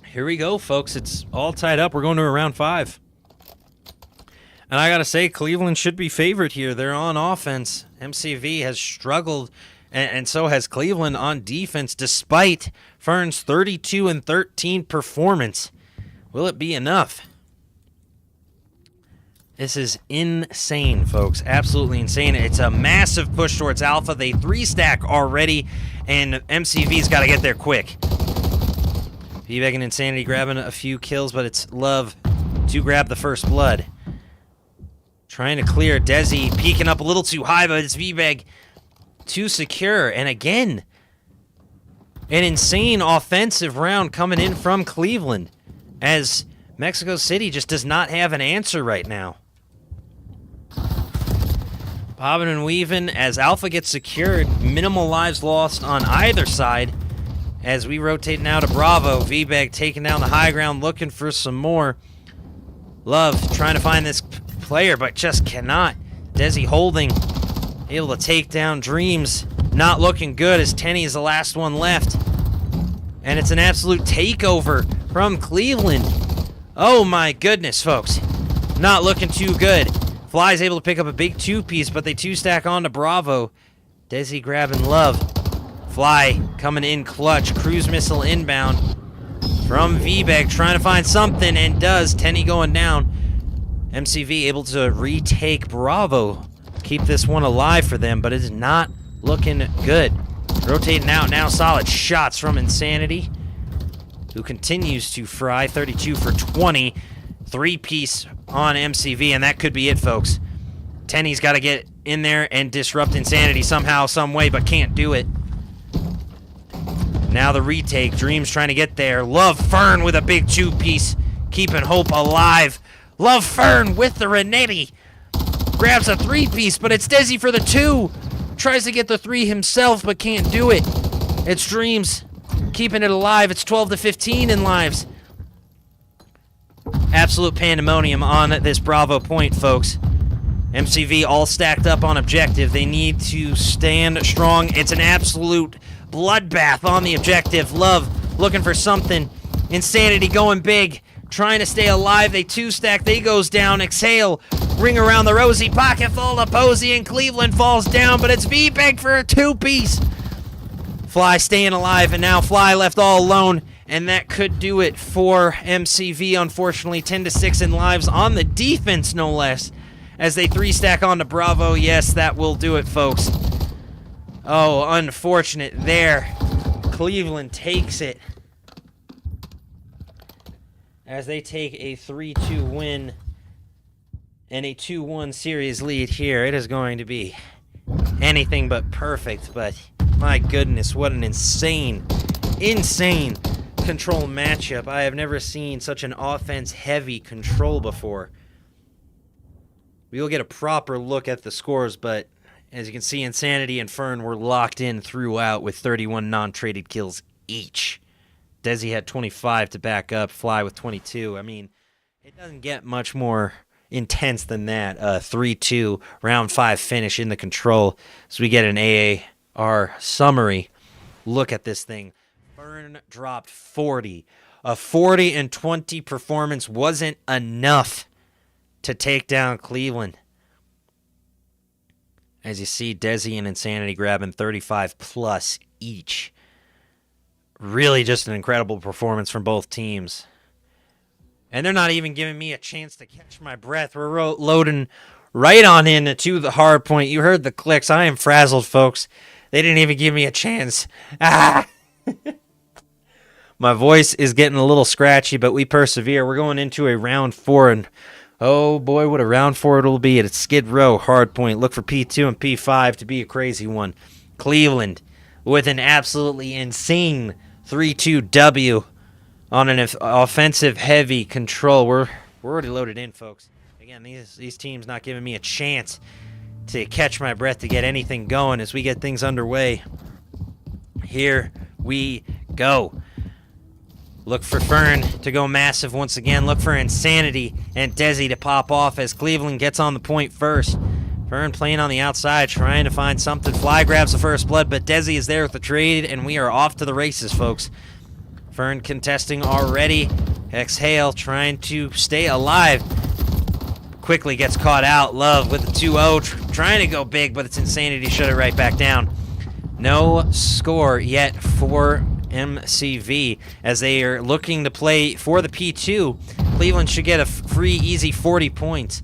Here we go, folks. It's all tied up. We're going to round 5. And I got to say, Cleveland should be favored here. They're on offense. MCV has struggled, and so has Cleveland on defense, despite Fern's 32-13 performance. Will it be enough? This is insane, folks. Absolutely insane. It's a massive push towards Alpha. They 3-stack already, and MCV's got to get there quick. V-Bag and Insanity grabbing a few kills, but it's Love to grab the first blood. Trying to clear. Desi peeking up a little too high, but it's V-Bag too secure. And again, an insane offensive round coming in from Cleveland, as Mexico City just does not have an answer right now. Bobbing and weaving as Alpha gets secured. Minimal lives lost on either side. As we rotate now to Bravo, V-Bag taking down the high ground, looking for some more. Love trying to find this player, but just cannot. Desi holding, able to take down Dreams. Not looking good as Tenny is the last one left. And it's an absolute takeover from Cleveland. Oh my goodness, folks. Not looking too good. Fly's able to pick up a big 2-piece, but they 2-stack onto Bravo. Desi grabbing Love. Fly coming in clutch. Cruise missile inbound from V-Bag, trying to find something, and does. Tenny going down. MCV able to retake Bravo. Keep this one alive for them, but it is not looking good. Rotating out now. Solid shots from Insanity, who continues to fry. 32 for 20. 3-piece on MCV, and that could be it, folks. Tenny's got to get in there and disrupt Insanity somehow, some way, but can't do it. Now the retake. Dreams trying to get there. Love Fern with a big 2-piece, keeping hope alive. Love Fern with the Renetti. Grabs a 3-piece, but it's Desi for the 2. Tries to get the 3 himself, but can't do it. It's Dreams keeping it alive. It's 12-15 in lives. Absolute pandemonium on this Bravo point, folks. MCV all stacked up on objective. They need to stand strong. It's an absolute bloodbath on the objective. Love looking for something. Insanity going big, trying to stay alive. They 2-stack. They goes down. Exhale. Ring around the rosy. Pocket full to Posey, and Cleveland falls down, but it's V-Bag for a 2-piece. Fly staying alive, and now Fly left all alone. And that could do it for MCV, unfortunately. 10-6 in lives on the defense, no less, as they 3-stack onto Bravo. Yes, that will do it, folks. Oh, unfortunate there. Cleveland takes it, as they take a 3-2 win and a 2-1 series lead here. It is going to be anything but perfect, but my goodness, what an insane control matchup. I have never seen such an offense-heavy control before. We will get a proper look at the scores, but as you can see, Insanity and Fern were locked in throughout with 31 non-traded kills each. Desi had 25 to back up, Fly with 22. I mean, it doesn't get much more intense than that. 3-2, round 5 finish in the control. So we get an AAR summary look at this thing. Fern dropped 40. A 40-20 performance wasn't enough to take down Cleveland. As you see, Desi and Insanity grabbing 35+ each. Really just an incredible performance from both teams. And they're not even giving me a chance to catch my breath. We're loading right on in to the hard point. You heard the clicks. I am frazzled, folks. They didn't even give me a chance. Ah! My voice is getting a little scratchy, but we persevere. We're going into a round 4, and oh boy, what a round 4 it'll be at Skid Row hard point. Look for P2 and P5 to be a crazy one. Cleveland with an absolutely insane 3-2 W on an offensive heavy control. We're already loaded in, folks. Again, these teams not giving me a chance to catch my breath to get anything going as we get things underway. Here we go. Look for Fern to go massive once again. Look for Insanity and Desi to pop off as Cleveland gets on the point first. Fern playing on the outside, trying to find something. Fly grabs the first blood, but Desi is there with the trade, and we are off to the races, folks. Fern contesting already. Exhale, trying to stay alive. Quickly gets caught out. Love with the 2-0, trying to go big, but it's Insanity to shut it right back down. No score yet for MCV as they are looking to play for the P2. Cleveland should get a free, easy 40 points.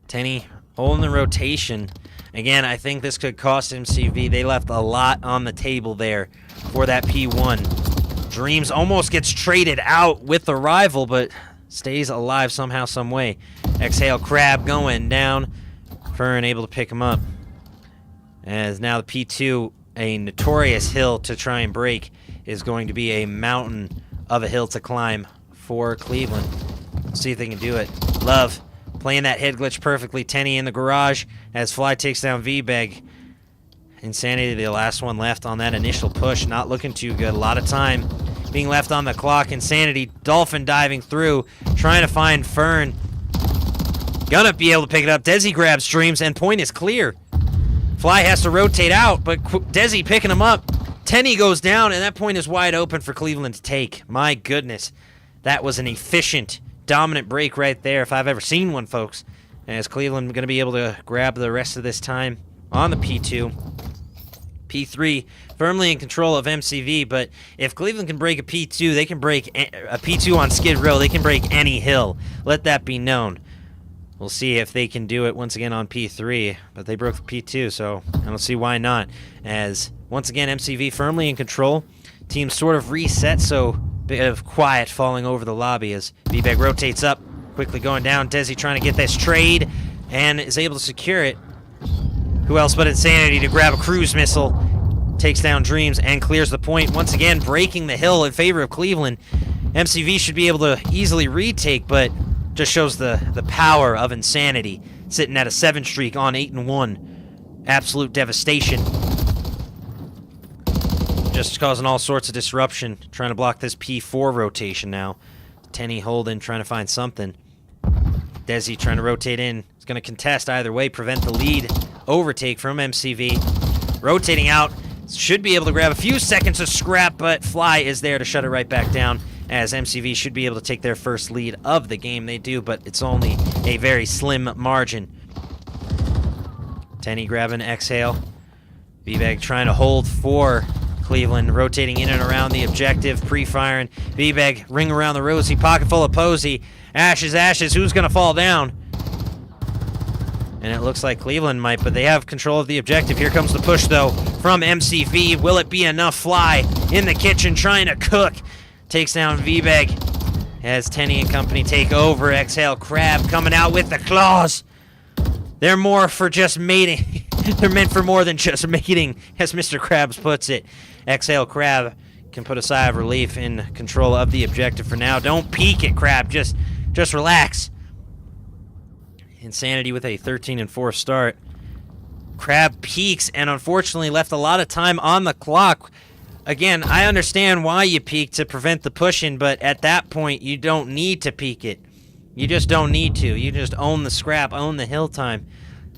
Tenny holding the rotation. Again, I think this could cost MCV. They left a lot on the table there for that P1. Dreams almost gets traded out with the rival, but stays alive somehow, some way. Exhale, Crab going down. Fern able to pick him up. As now the P2, a notorious hill to try and break, is going to be a mountain of a hill to climb for Cleveland. Let's see if they can do it. Love playing that head glitch perfectly. Tenny in the garage as Fly takes down V-Beg. Insanity, the last one left on that initial push. Not looking too good. A lot of time being left on the clock. Insanity, Dolphin diving through, trying to find Fern. Gonna be able to pick it up. Desi grabs Dreams, and point is clear. Fly has to rotate out, but Desi picking him up. Tenny goes down, and that point is wide open for Cleveland to take. My goodness. That was an efficient, dominant break right there, if I've ever seen one, folks. As Cleveland going to be able to grab the rest of this time on the P2. P3 firmly in control of MCV, but if Cleveland can break a P2, they can break a P2 on Skid Row. They can break any hill. Let that be known. We'll see if they can do it once again on P3, but they broke the P2, so I don't see why not. As, once again, MCV firmly in control. Team sort of reset, so bit of quiet falling over the lobby as V-Beg rotates up, quickly going down. Desi trying to get this trade, and is able to secure it. Who else but Insanity to grab a cruise missile, takes down Dreams, and clears the point. Once again, breaking the hill in favor of Cleveland. MCV should be able to easily retake, but just shows the power of Insanity, sitting at a 7 streak on 8-1. Absolute devastation. Just causing all sorts of disruption, trying to block this P4 rotation now. Tenny holding, trying to find something. Desi trying to rotate in. He's going to contest either way, prevent the lead overtake from MCV. Rotating out, should be able to grab a few seconds of scrap, but Fly is there to shut it right back down. As MCV should be able to take their first lead of the game. They do, but it's only a very slim margin. Tenny grabbing Exhale. V-Beg trying to hold for Cleveland, rotating in and around the objective, pre-firing. V-Beg, ring around the rosy, pocket full of Posey. Ashes, ashes, who's going to fall down? And it looks like Cleveland might, but they have control of the objective. Here comes the push, though, from MCV. Will it be enough? Fly in the kitchen trying to cook. Takes down V-Beg as Tenny and company take over. Exhale, Crab coming out with the claws. They're more for just mating. They're meant for more than just mating, as Mr. Krabs puts it. Exhale, Crab can put a sigh of relief in control of the objective for now. Don't peek it, Crab. Just relax. Insanity with a 13-4 start. Crab peeks and unfortunately left a lot of time on the clock. Again, I understand why you peek to prevent the push-in, but at that point, you don't need to peek it. You just don't need to. You just own the scrap, own the hill time.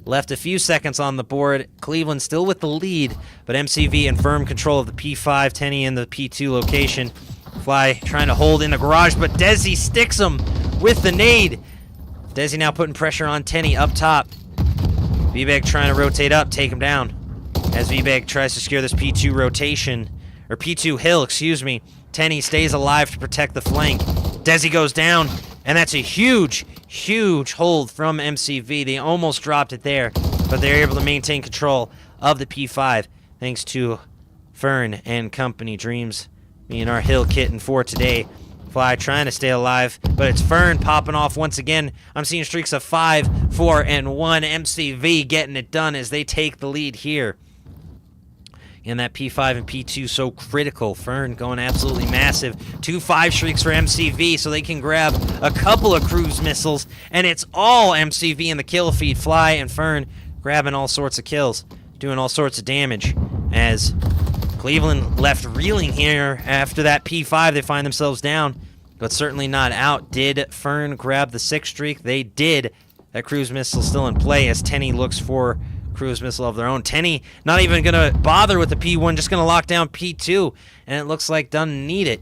Left a few seconds on the board. Cleveland still with the lead, but MCV in firm control of the P5, Tenny in the P2 location. Fly trying to hold in the garage, but Desi sticks him with the nade. Desi now putting pressure on Tenny up top. V-Beg trying to rotate up, take him down. As V-Beg tries to secure this P2 rotation, or P2 hill, excuse me. Tenny stays alive to protect the flank. Desi goes down. And that's a huge, huge hold from MCV. They almost dropped it there, but they're able to maintain control of the P5 thanks to Fern and company. Dreams being our hill kitten for today. Fly trying to stay alive, but it's Fern popping off once again. I'm seeing streaks of 5, 4, and 1. MCV getting it done as they take the lead here. And that P5 and P2 so critical. Fern going absolutely massive. 2 5 streaks for MCV so they can grab a couple of cruise missiles. And it's all MCV in the kill feed. Fly and Fern grabbing all sorts of kills. Doing all sorts of damage. As Cleveland left reeling here after that P5. They find themselves down, but certainly not out. Did Fern grab the 6 streak? They did. That cruise missile still in play as Tenny looks for cruise missile of their own. Tenny not even going to bother with the P1, just going to lock down P2, and it looks like doesn't need it.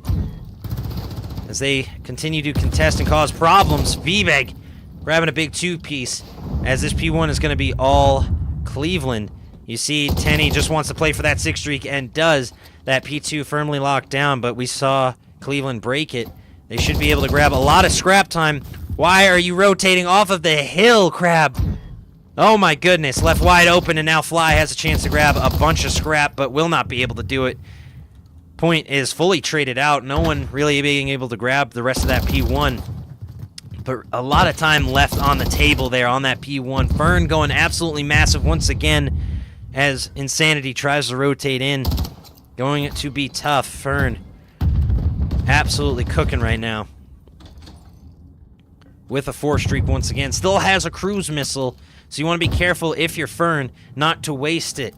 As they continue to contest and cause problems, Vbeg grabbing a big 2-piece, as this P1 is going to be all Cleveland. You see Tenny just wants to play for that 6 streak and does. That P2 firmly locked down, but we saw Cleveland break it. They should be able to grab a lot of scrap time. Why are you rotating off of the hill, Crab? Oh my goodness, left wide open, and now Fly has a chance to grab a bunch of scrap, but will not be able to do it. Point is fully traded out. No one really being able to grab the rest of that P1. But a lot of time left on the table there on that P1. Fern going absolutely massive once again as Insanity tries to rotate in. Going to be tough. Fern absolutely cooking right now. With a 4 streak once again. Still has a cruise missile, so you want to be careful if you're Fern not to waste it.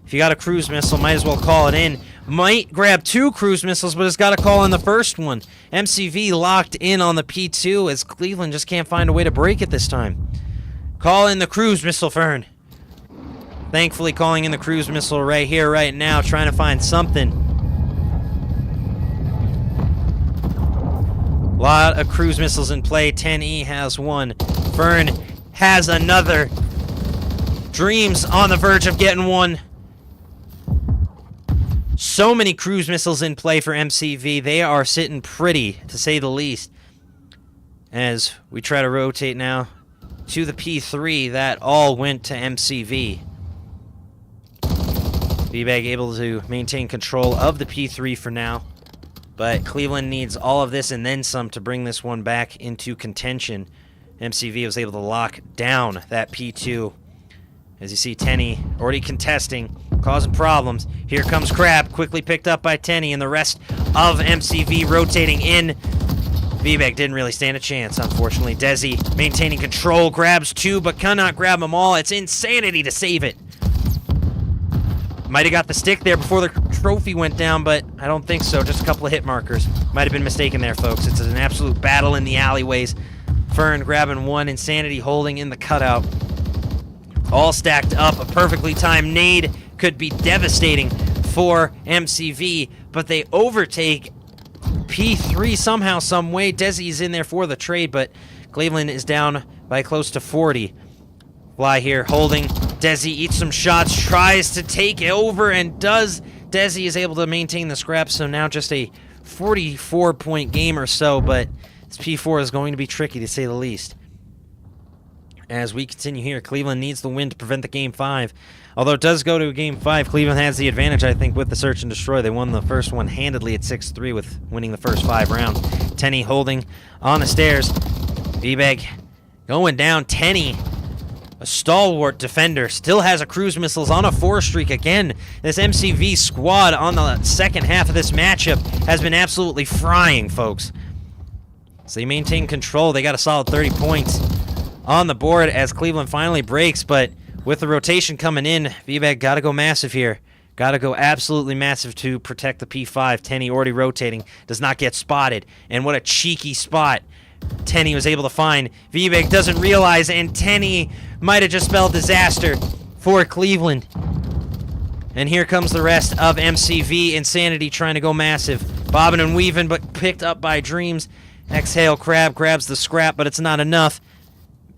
If you got a cruise missile, might as well call it in. Might grab 2 cruise missiles, but it's got to call in the first one. MCV locked in on the P2 as Cleveland just can't find a way to break it this time. Call in the cruise missile, Fern. Thankfully calling in the cruise missile right here, right now, trying to find something. A lot of cruise missiles in play. 10E has 1. Fern has another. Dreams on the verge of getting 1. So many cruise missiles in play for MCV. They are sitting pretty, to say the least. As we try to rotate now to the P3, that all went to MCV. B-Bag able to maintain control of the P3 for now. But Cleveland needs all of this and then some to bring this one back into contention. MCV was able to lock down that P2. As you see, Tenny already contesting, causing problems. Here comes Crab, quickly picked up by Tenny, and the rest of MCV rotating in. V-Bag didn't really stand a chance, unfortunately. Desi maintaining control, grabs 2, but cannot grab them all. It's Insanity to save it. Might have got the stick there before the trophy went down, but I don't think so. Just a couple of hit markers. Might have been mistaken there, folks. It's an absolute battle in the alleyways. Fern grabbing 1, Insanity holding in the cutout. All stacked up. A perfectly timed nade could be devastating for MCV, but they overtake P3 somehow, some way. Desi's in there for the trade, but Cleveland is down by close to 40. Fly here, holding. Desi eats some shots, tries to take it over, and does. Desi is able to maintain the scrap, so now just a 44-point game or so, but this P4 is going to be tricky, to say the least. As we continue here, Cleveland needs the win to prevent the Game 5. Although it does go to Game 5, Cleveland has the advantage, I think, with the Search and Destroy. They won the first one handedly at 6-3 with winning the first 5 rounds. Tenny holding on the stairs. V-Bag going down. Tenny, a stalwart defender, still has a cruise missiles on a 4 streak again. This MCV squad on the second half of this matchup has been absolutely frying, folks. So they maintain control. They got a solid 30 points on the board as Cleveland finally breaks, but with the rotation coming in, V-Bag got to go massive here. Got to go absolutely massive to protect the P5. Tenny already rotating, does not get spotted, and what a cheeky spot Tenny was able to find. V-Bag doesn't realize, and Tenny might have just spelled disaster for Cleveland. And here comes the rest of MCV. Insanity trying to go massive. Bobbing and weaving, but picked up by Dreams. Exhale, Crab grabs the scrap, but it's not enough.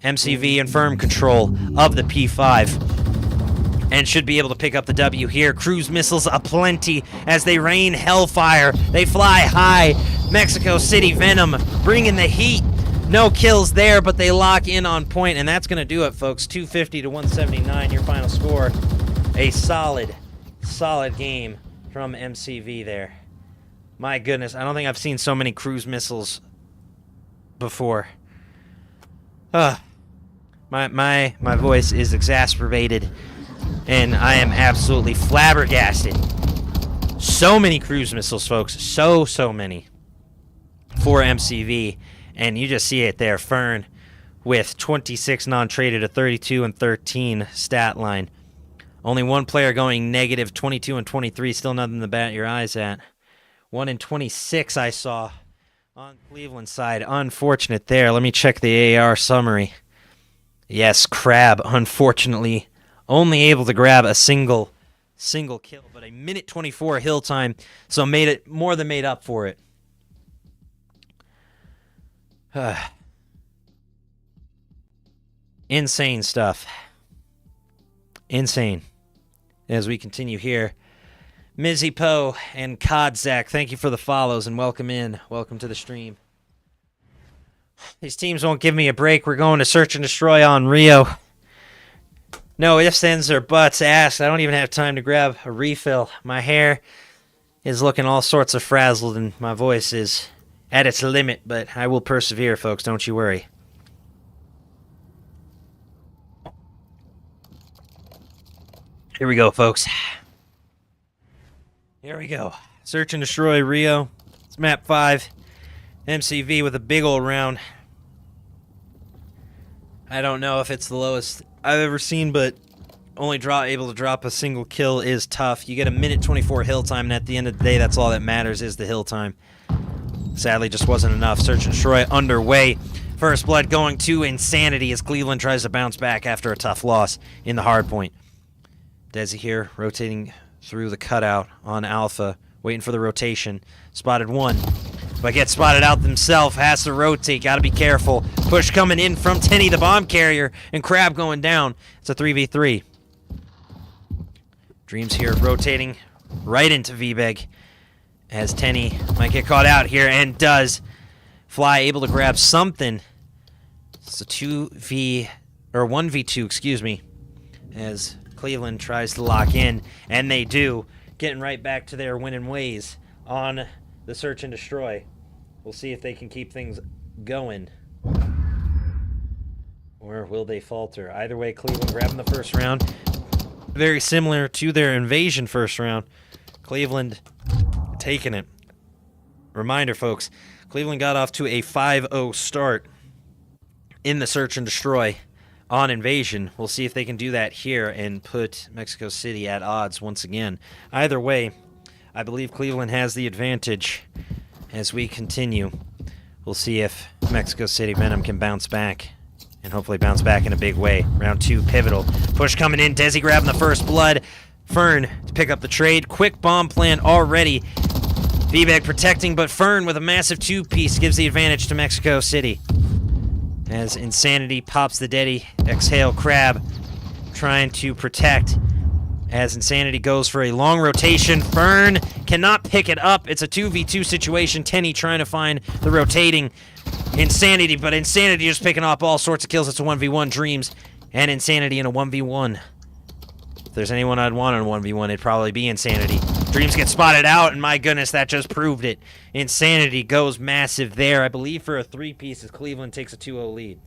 MCV in firm control of the P5 and should be able to pick up the W here. Cruise missiles aplenty as they rain hellfire. They fly high. Mexico City Venom bringing the heat No kills there, but they lock in on point, and that's going to do it, folks. 250 to 179, your final score. A solid game from MCV there. My goodness, I don't think I've seen so many cruise missiles before. My voice is exacerbated, and I am absolutely flabbergasted. So many cruise missiles, folks. So many for MCV. And you just see it there, Fern with 26 non-traded, a 32 and 13 stat line. Only one player going negative, 22 and 23, still nothing to bat your eyes at. 1 in 26 I saw on Cleveland side. Unfortunate there. Let me check the AR summary. Yes, Crab, unfortunately, only able to grab a single kill, but a minute 24 hill time, so more than made up for it. Insane stuff. Insane. As we continue here, Mizzy Poe and Kodzak, thank you for the follows and welcome in. Welcome to the stream. These teams won't give me a break. We're going to search and destroy on Rio. No ifs, ands, or buts asked. I don't even have time to grab a refill. My hair is looking all sorts of frazzled and my voice is at its limit, but I will persevere, folks. Don't you worry. Here we go, folks. Here we go. Search and destroy Rio. It's map 5. MCV with a big old round. I don't know if it's the lowest I've ever seen, but only able to drop a single kill is tough. You get a minute 24 hill time, and at the end of the day, that's all that matters is the hill time. Sadly, just wasn't enough. Search and destroy underway. First blood going to Insanity as Cleveland tries to bounce back after a tough loss in the hard point. Desi here, rotating through the cutout on Alpha, waiting for the rotation. Spotted one, but gets spotted out themselves. Has to rotate, gotta be careful. Push coming in from Tenny, the bomb carrier, and Crab going down. It's a 3v3. Dreams here rotating right into V-Beg. As Tenny might get caught out here, and does. Fly able to grab something. It's a 1v2, excuse me. As Cleveland tries to lock in, and they do. Getting right back to their winning ways on the search and destroy. We'll see if they can keep things going. Or will they falter? Either way, Cleveland grabbing the first round. Very similar to their invasion first round. Cleveland taking it. Reminder, folks, Cleveland got off to a 5-0 start in the search and destroy on invasion. We'll see if they can do that here and put Mexico City at odds once again. Either way, I believe Cleveland has the advantage as we continue. We'll see if Mexico City Venom can bounce back and hopefully bounce back in a big way. Round 2, pivotal. Push coming in. Desi grabbing the first blood. Fern to pick up the trade. Quick bomb plan already. V-Bag protecting, but Fern with a massive 2-piece gives the advantage to Mexico City. As Insanity pops the Deddy. Exhale, Crab trying to protect. As Insanity goes for a long rotation. Fern cannot pick it up. It's a 2v2 situation. Tenny trying to find the rotating Insanity, but Insanity just picking up all sorts of kills. It's a 1v1. Dreams and Insanity in a 1v1. If there's anyone I'd want on 1v1, it'd probably be Insanity. Dreams get spotted out, and my goodness, that just proved it. Insanity goes massive there. I believe for a 3-piece as Cleveland takes a 2-0 lead.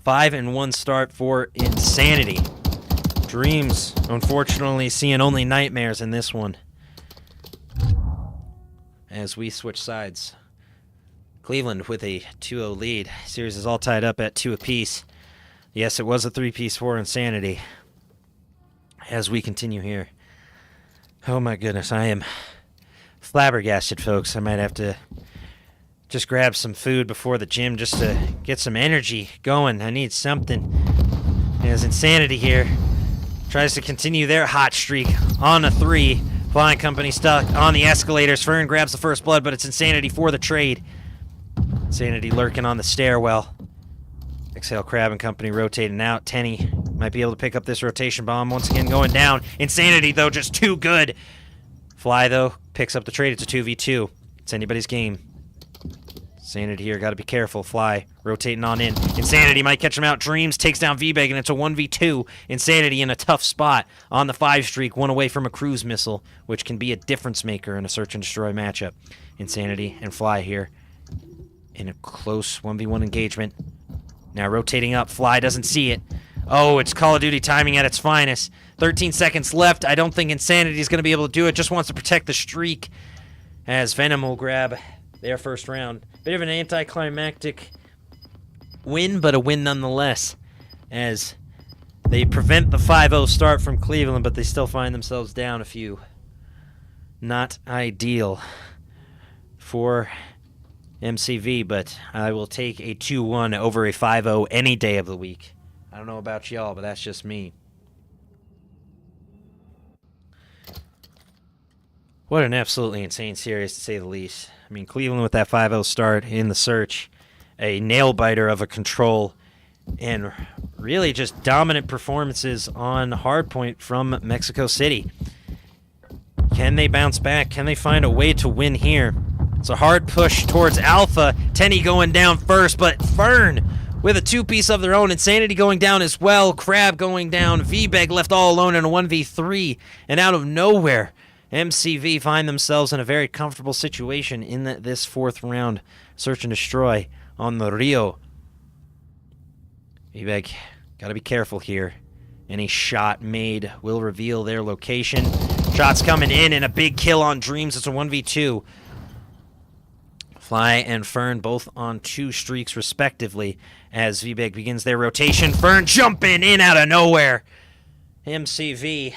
5-1 start for Insanity. Dreams, unfortunately, seeing only nightmares in this one. As we switch sides. Cleveland with a 2-0 lead. Series is all tied up at 2 apiece. Yes, it was a 3-piece for Insanity. As we continue here. Oh my goodness, I am flabbergasted, folks. I might have to just grab some food before the gym just to get some energy going. I need something. As Insanity here tries to continue their hot streak on a 3. Flying Company stuck on the escalators. Fern grabs the first blood, but it's Insanity for the trade. Insanity lurking on the stairwell. Exhale, Crab and Company rotating out. Tenny might be able to pick up this rotation bomb once again going down. Insanity, though, just too good. Fly, though, picks up the trade. It's a 2v2. It's anybody's game. Insanity here, gotta be careful. Fly, rotating on in. Insanity might catch him out. Dreams takes down V-Bag, and it's a 1v2. Insanity in a tough spot on the 5 streak, one away from a cruise missile, which can be a difference maker in a search and destroy matchup. Insanity and Fly here in a close 1v1 engagement. Now rotating up, Fly doesn't see it. Oh, it's Call of Duty timing at its finest. 13 seconds left. I don't think Insanity is going to be able to do it. Just wants to protect the streak as Venom will grab their first round. Bit of an anticlimactic win, but a win nonetheless, as they prevent the 5-0 start from Cleveland, but they still find themselves down a few. Not ideal for MCV, but I will take a 2-1 over a 5-0 any day of the week. I don't know about y'all, but that's just me. What an absolutely insane series, to say the least. I mean, Cleveland with that 5-0 start in the search, a nail-biter of a control, and really just dominant performances on hardpoint from Mexico City. Can they bounce back? Can they find a way to win here? It's a hard push towards Alpha. Tenny going down first, but Fern with a 2-piece of their own. Insanity going down as well. Crab going down. V-Bag left all alone in a 1v3. And out of nowhere, MCV find themselves in a very comfortable situation in this 4th round search and destroy on the Rio. V-Bag, gotta be careful here. Any shot made will reveal their location. Shots coming in and a big kill on Dreams. It's a 1v2. Fly and Fern both on 2 streaks respectively as V-Bag begins their rotation. Fern jumping in out of nowhere. MCV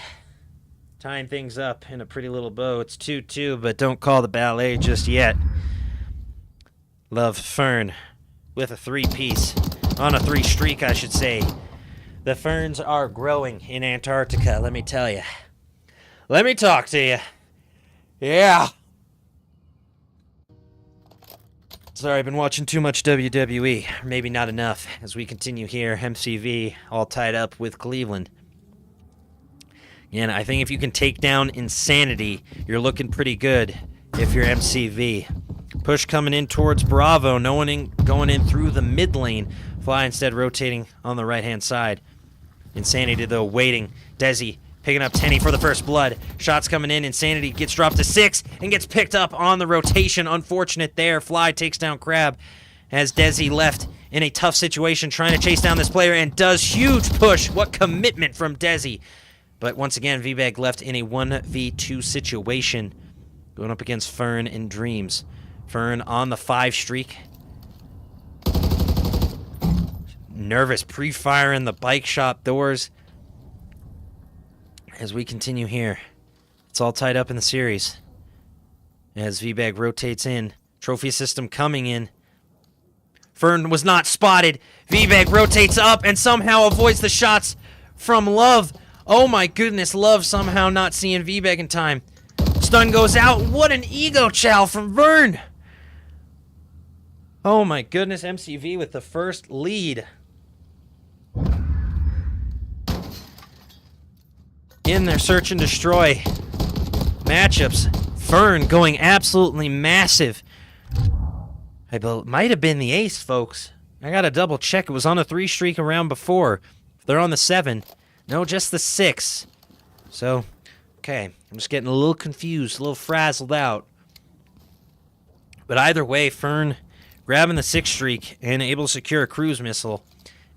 tying things up in a pretty little bow. It's 2-2, but don't call the ballet just yet. Love Fern with a 3-piece. On a 3 streak, I should say. The Ferns are growing in Antarctica, let me tell you. Let me talk to you. Yeah. Sorry, I've been watching too much WWE. Maybe not enough. As we continue here, MCV all tied up with Cleveland. And I think if you can take down Insanity, you're looking pretty good if you're MCV. Push coming in towards Bravo. No one going in through the mid lane. Fly instead rotating on the right-hand side. Insanity, though, waiting. Desi picking up Tenny for the first blood. Shots coming in. Insanity gets dropped to 6 and gets picked up on the rotation. Unfortunate there. Fly takes down Crab as Desi left in a tough situation trying to chase down this player and does huge push. What commitment from Desi. But once again, V-Bag left in a 1v2 situation. Going up against Fern and Dreams. Fern on the 5 streak. Nervous pre-firing the bike shop doors. As we continue here. It's all tied up in the series. As V-Bag rotates in. Trophy system coming in. Fern was not spotted. V-Bag rotates up and somehow avoids the shots from Love. Oh my goodness, Love somehow not seeing V-Bag in time. Stun goes out. What an ego chow from Vern. Oh my goodness, MCV with the first lead. In their search and destroy matchups. Fern going absolutely massive. Might have been the ace, folks. I gotta double check. It was on a 3 streak around before. They're on the 7. No, just the 6. So, okay. I'm just getting a little confused, a little frazzled out. But either way, Fern grabbing the 6 streak and able to secure a cruise missile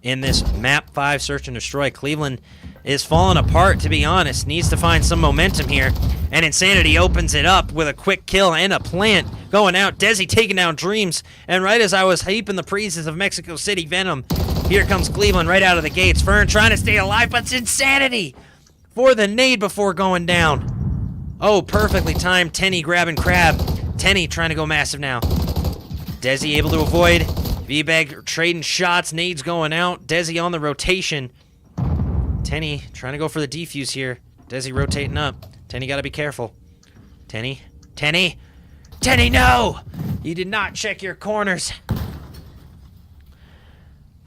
in this map 5 search and destroy. Cleveland is falling apart, to be honest. Needs to find some momentum here. And Insanity opens it up with a quick kill and a plant going out. Desi taking down Dreams. And right as I was heaping the praises of Mexico City Venom, here comes Cleveland right out of the gates. Fern trying to stay alive, but it's Insanity for the nade before going down. Oh, perfectly timed. Tenny grabbing Crab. Tenny trying to go massive now. Desi able to avoid. V-Bag trading shots. Nades going out. Desi on the rotation. Tenny trying to go for the defuse here. Desi rotating up. Tenny got to be careful. Tenny. Tenny. Tenny, no! You did not check your corners.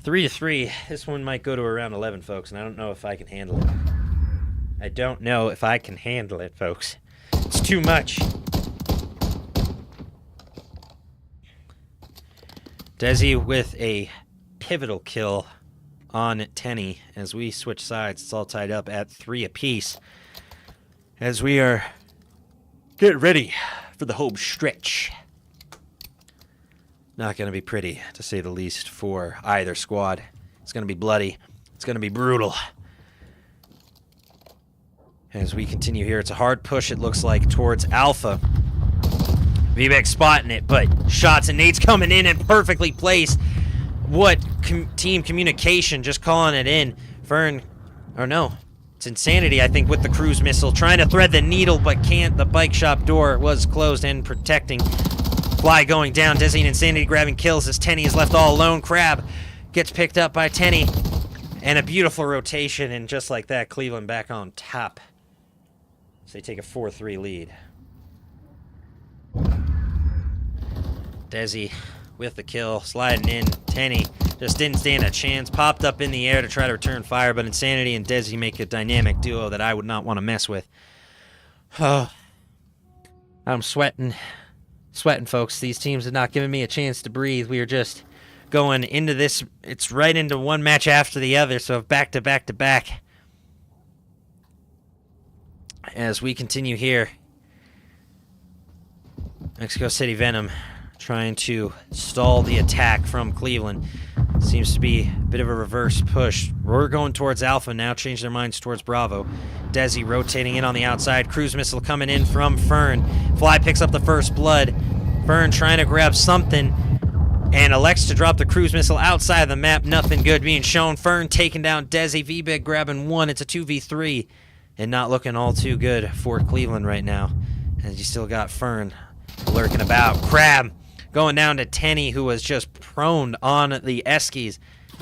3-3. This one might go to around 11, folks, and I don't know if I can handle it. I don't know if I can handle it, folks. It's too much. Desi with a pivotal kill on Tenny as we switch sides. It's all tied up at 3 apiece as we are getting ready for the home stretch. Not going to be pretty, to say the least, for either squad. It's going to be bloody. It's going to be brutal. As we continue here, it's a hard push, it looks like, towards Alpha. Vivek spotting it, but shots and nades coming in and perfectly placed. What team communication, just calling it in. Fern, or no, it's Insanity, I think, with the cruise missile. Trying to thread the needle, but can't. The bike shop door was closed and protecting. Fly going down. Desi and Insanity grabbing kills as Tenny is left all alone. Crab gets picked up by Tenny. And a beautiful rotation, and just like that, Cleveland back on top. So they take a 4-3 lead. Desi with the kill, sliding in. Tenny just didn't stand a chance. Popped up in the air to try to return fire, but Insanity and Desi make a dynamic duo that I would not want to mess with. Oh, I'm sweating. Sweating, folks. These teams have not given me a chance to breathe. We are just going into this. It's right into one match after the other, so back to back to back. As we continue here, Mexico City Venom trying to stall the attack from Cleveland. Seems to be a bit of a reverse push. We're going towards Alpha now, change their minds towards Bravo. Desi rotating in on the outside. Cruise missile coming in from Fern. Fly picks up the first blood. Fern trying to grab something and elects to drop the cruise missile outside of the map. Nothing good being shown. Fern taking down Desi. V-Big grabbing one. It's a 2v3 and not looking all too good for Cleveland right now. As you still got Fern lurking about. Crab going down to Tenny, who was just prone on the Eskies.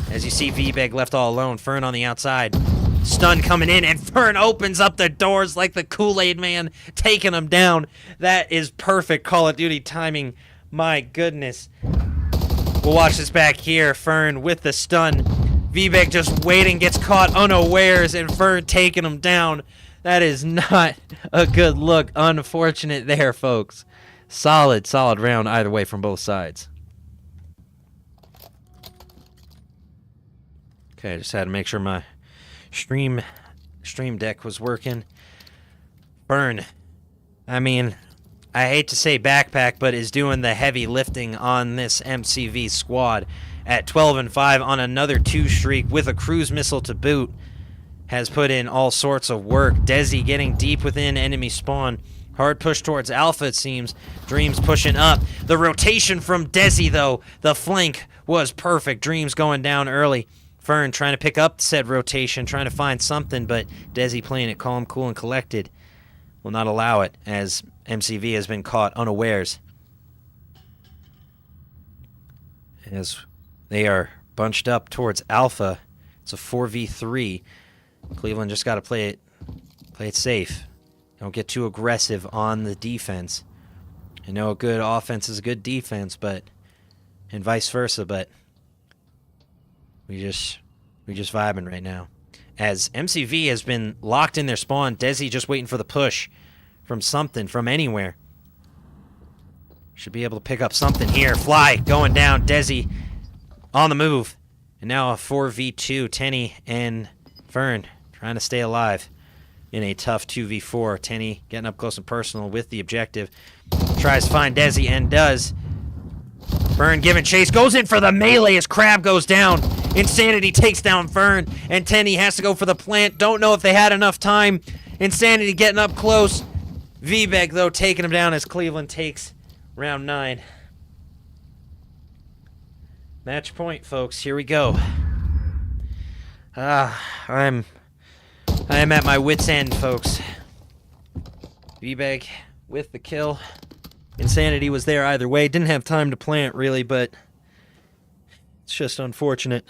As you see V-Beg left all alone. Fern on the outside. Stun coming in, and Fern opens up the doors like the Kool-Aid man, taking him down. That is perfect Call of Duty timing. My goodness. We'll watch this back here. Fern with the stun. V-Beg just waiting, gets caught unawares, and Fern taking him down. That is not a good look. Unfortunate there, folks. Solid round either way from both sides. Okay, I just had to make sure my stream deck was working. Fern, I mean, I hate to say backpack, but is doing the heavy lifting on this MCV squad. At 12-5 on another 2 streak with a cruise missile to boot. Has put in all sorts of work. Desi getting deep within enemy spawn. Hard push towards Alpha, it seems. Dreams pushing up. The rotation from Desi, though. The flank was perfect. Dreams going down early. Fern trying to pick up said rotation, trying to find something, but Desi playing it calm, cool, and collected. Will not allow it, as MCV has been caught unawares. As they are bunched up towards Alpha. It's a 4v3. Cleveland just got to play it safe. Don't get too aggressive on the defense. I know a good offense is a good defense, and vice versa, but we just vibing right now. As MCV has been locked in their spawn, Desi just waiting for the push from something, from anywhere. Should be able to pick up something here. Fly going down, Desi on the move. And now a 4v2, Tenny and Fern trying to stay alive in a tough 2v4. Tenny getting up close and personal with the objective. Tries to find Desi and does. Fern giving chase, goes in for the melee as Crab goes down. Insanity takes down Fern, and Tenny has to go for the plant. Don't know if they had enough time. Insanity getting up close. V-Beg, though, taking him down as Cleveland takes round 9. Match point, folks. Here we go. I am at my wit's end, folks. V-Beg with the kill. Insanity was there either way. Didn't have time to plant, really, but it's just unfortunate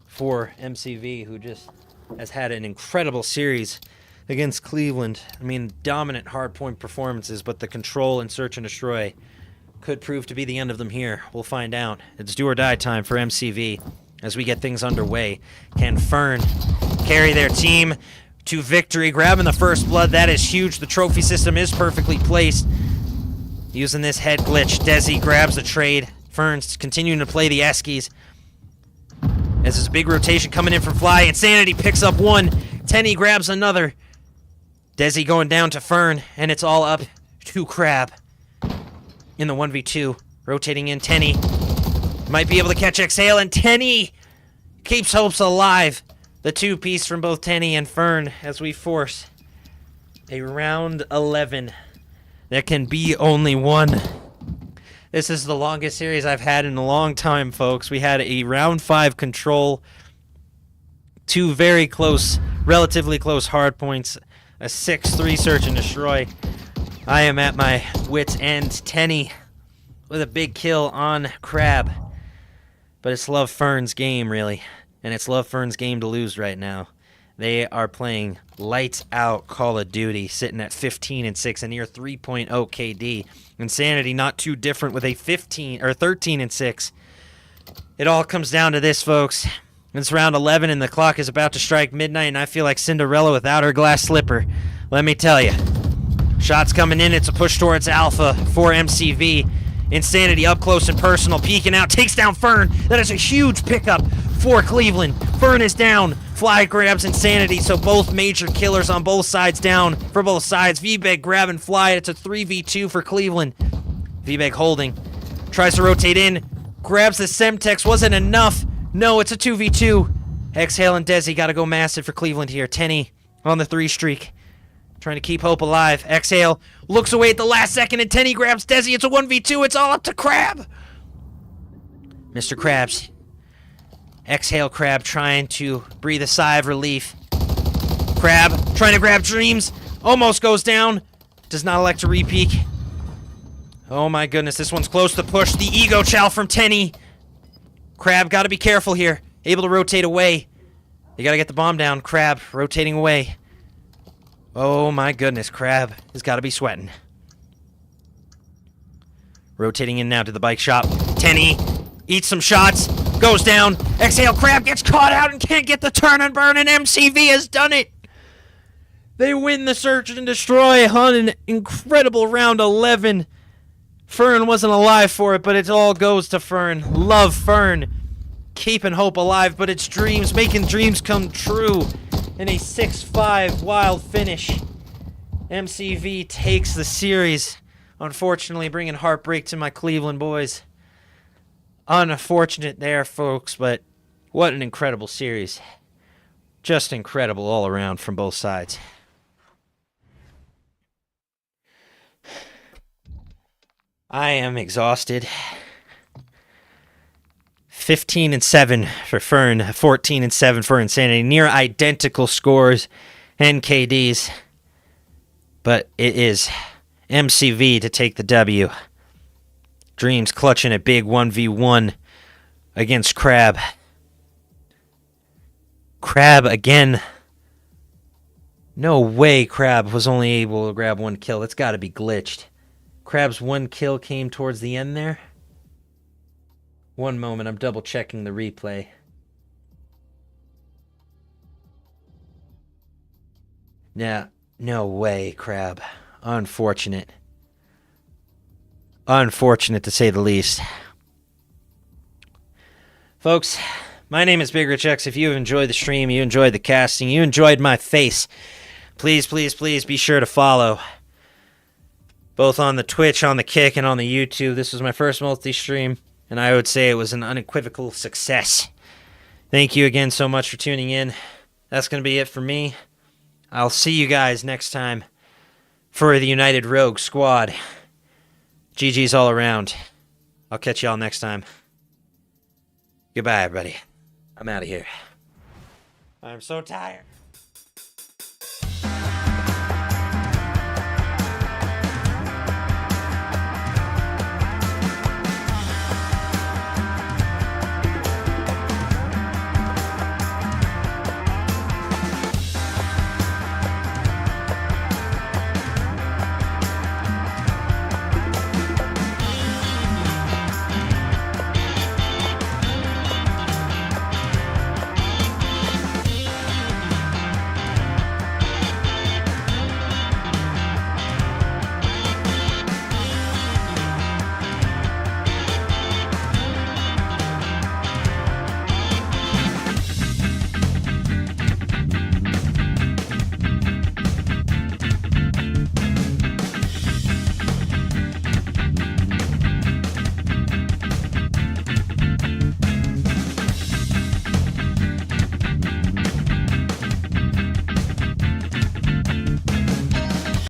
for MCV, who just has had an incredible series against Cleveland. I mean, dominant hardpoint performances, but the control and search and destroy could prove to be the end of them here. We'll find out. It's do or die time for MCV as we get things underway. Can Fern carry their team to victory? Grabbing the first blood, that is huge. The trophy system is perfectly placed. Using this head glitch, Desi grabs the trade. Fern's continuing to play the Eskies. As there's a big rotation coming in from Fly. Insanity picks up one. Tenny grabs another. Desi going down to Fern, and it's all up to Crab. In the 1v2. Rotating in Tenny. Might be able to catch Exhale, and Tenny keeps hopes alive. The two-piece from both Tenny and Fern as we force a round 11. There can be only one. This is the longest series I've had in a long time, folks. We had a round 5 control, 2 very close, relatively close hard points, a 6-3 search and destroy. I am at my wit's end. Tenny with a big kill on Crab. But it's Love Fern's game, really. And it's Love Fern's game to lose right now. They are playing lights out Call of Duty, sitting at 15-6, a near 3.0 KD. Insanity not too different with a 13-6. It all comes down to this, folks. It's round 11 and the clock is about to strike midnight, and I feel like Cinderella without her glass slipper. Let me tell you. Shots coming in. It's a push towards Alpha for MCV. Insanity up close and personal, peeking out, takes down Fern. That is a huge pickup for Cleveland. Fern is down. Fly grabs Insanity, so both major killers on both sides down for both sides. V-Beg grabbing Fly. It's a 3v2 for Cleveland. V-Beg holding. Tries to rotate in. Grabs the Semtex. Wasn't enough. No, it's a 2v2. Exhale and Desi got to go massive for Cleveland here. Tenny on the 3 streak. Trying to keep hope alive. Exhale. Looks away at the last second, and Tenny grabs Desi. It's a 1v2. It's all up to Crab. Mr. Krabs. Exhale Crab trying to breathe a sigh of relief. Crab trying to grab Dreams. Almost goes down. Does not elect to re-peek. Oh my goodness, this one's close to push. The ego chow from Tenny. Crab got to be careful here. Able to rotate away. You got to get the bomb down. Crab rotating away. Oh my goodness, Crab has got to be sweating. Rotating in now to the bike shop. Tenny eats some shots. Goes down. Exhale, Crab gets caught out and can't get the turn and burn, and MCV has done it. They win the search and destroy on an incredible round 11. Fern wasn't alive for it, but it all goes to Fern. Love Fern. Keeping hope alive, but it's Dreams, making dreams come true. In a 6-5 wild finish. MCV takes the series. Unfortunately, bringing heartbreak to my Cleveland boys. Unfortunate there, folks, but what an incredible series. Just incredible all around from both sides. I am exhausted. 15-7 for Fern, 14-7 for Insanity. Near identical scores and KDs. But it is MCV to take the W. Dreams clutching a big 1v1 against Crab. Crab again. No way Crab was only able to grab 1 kill. That's got to be glitched. Crab's 1 kill came towards the end there. One moment, I'm double checking the replay. Nah, no way, Crab. Unfortunate. Unfortunate to say the least. Folks, my name is Big Rich X. If you have enjoyed the stream, you enjoyed the casting, you enjoyed my face, please, please, please be sure to follow. Both on the Twitch, on the Kick, and on the YouTube. This was my first multi-stream, and I would say it was an unequivocal success. Thank you again so much for tuning in. That's going to be it for me. I'll see you guys next time for the United Rogue Squad. GG's all around. I'll catch y'all next time. Goodbye, everybody. I'm out of here. I'm so tired.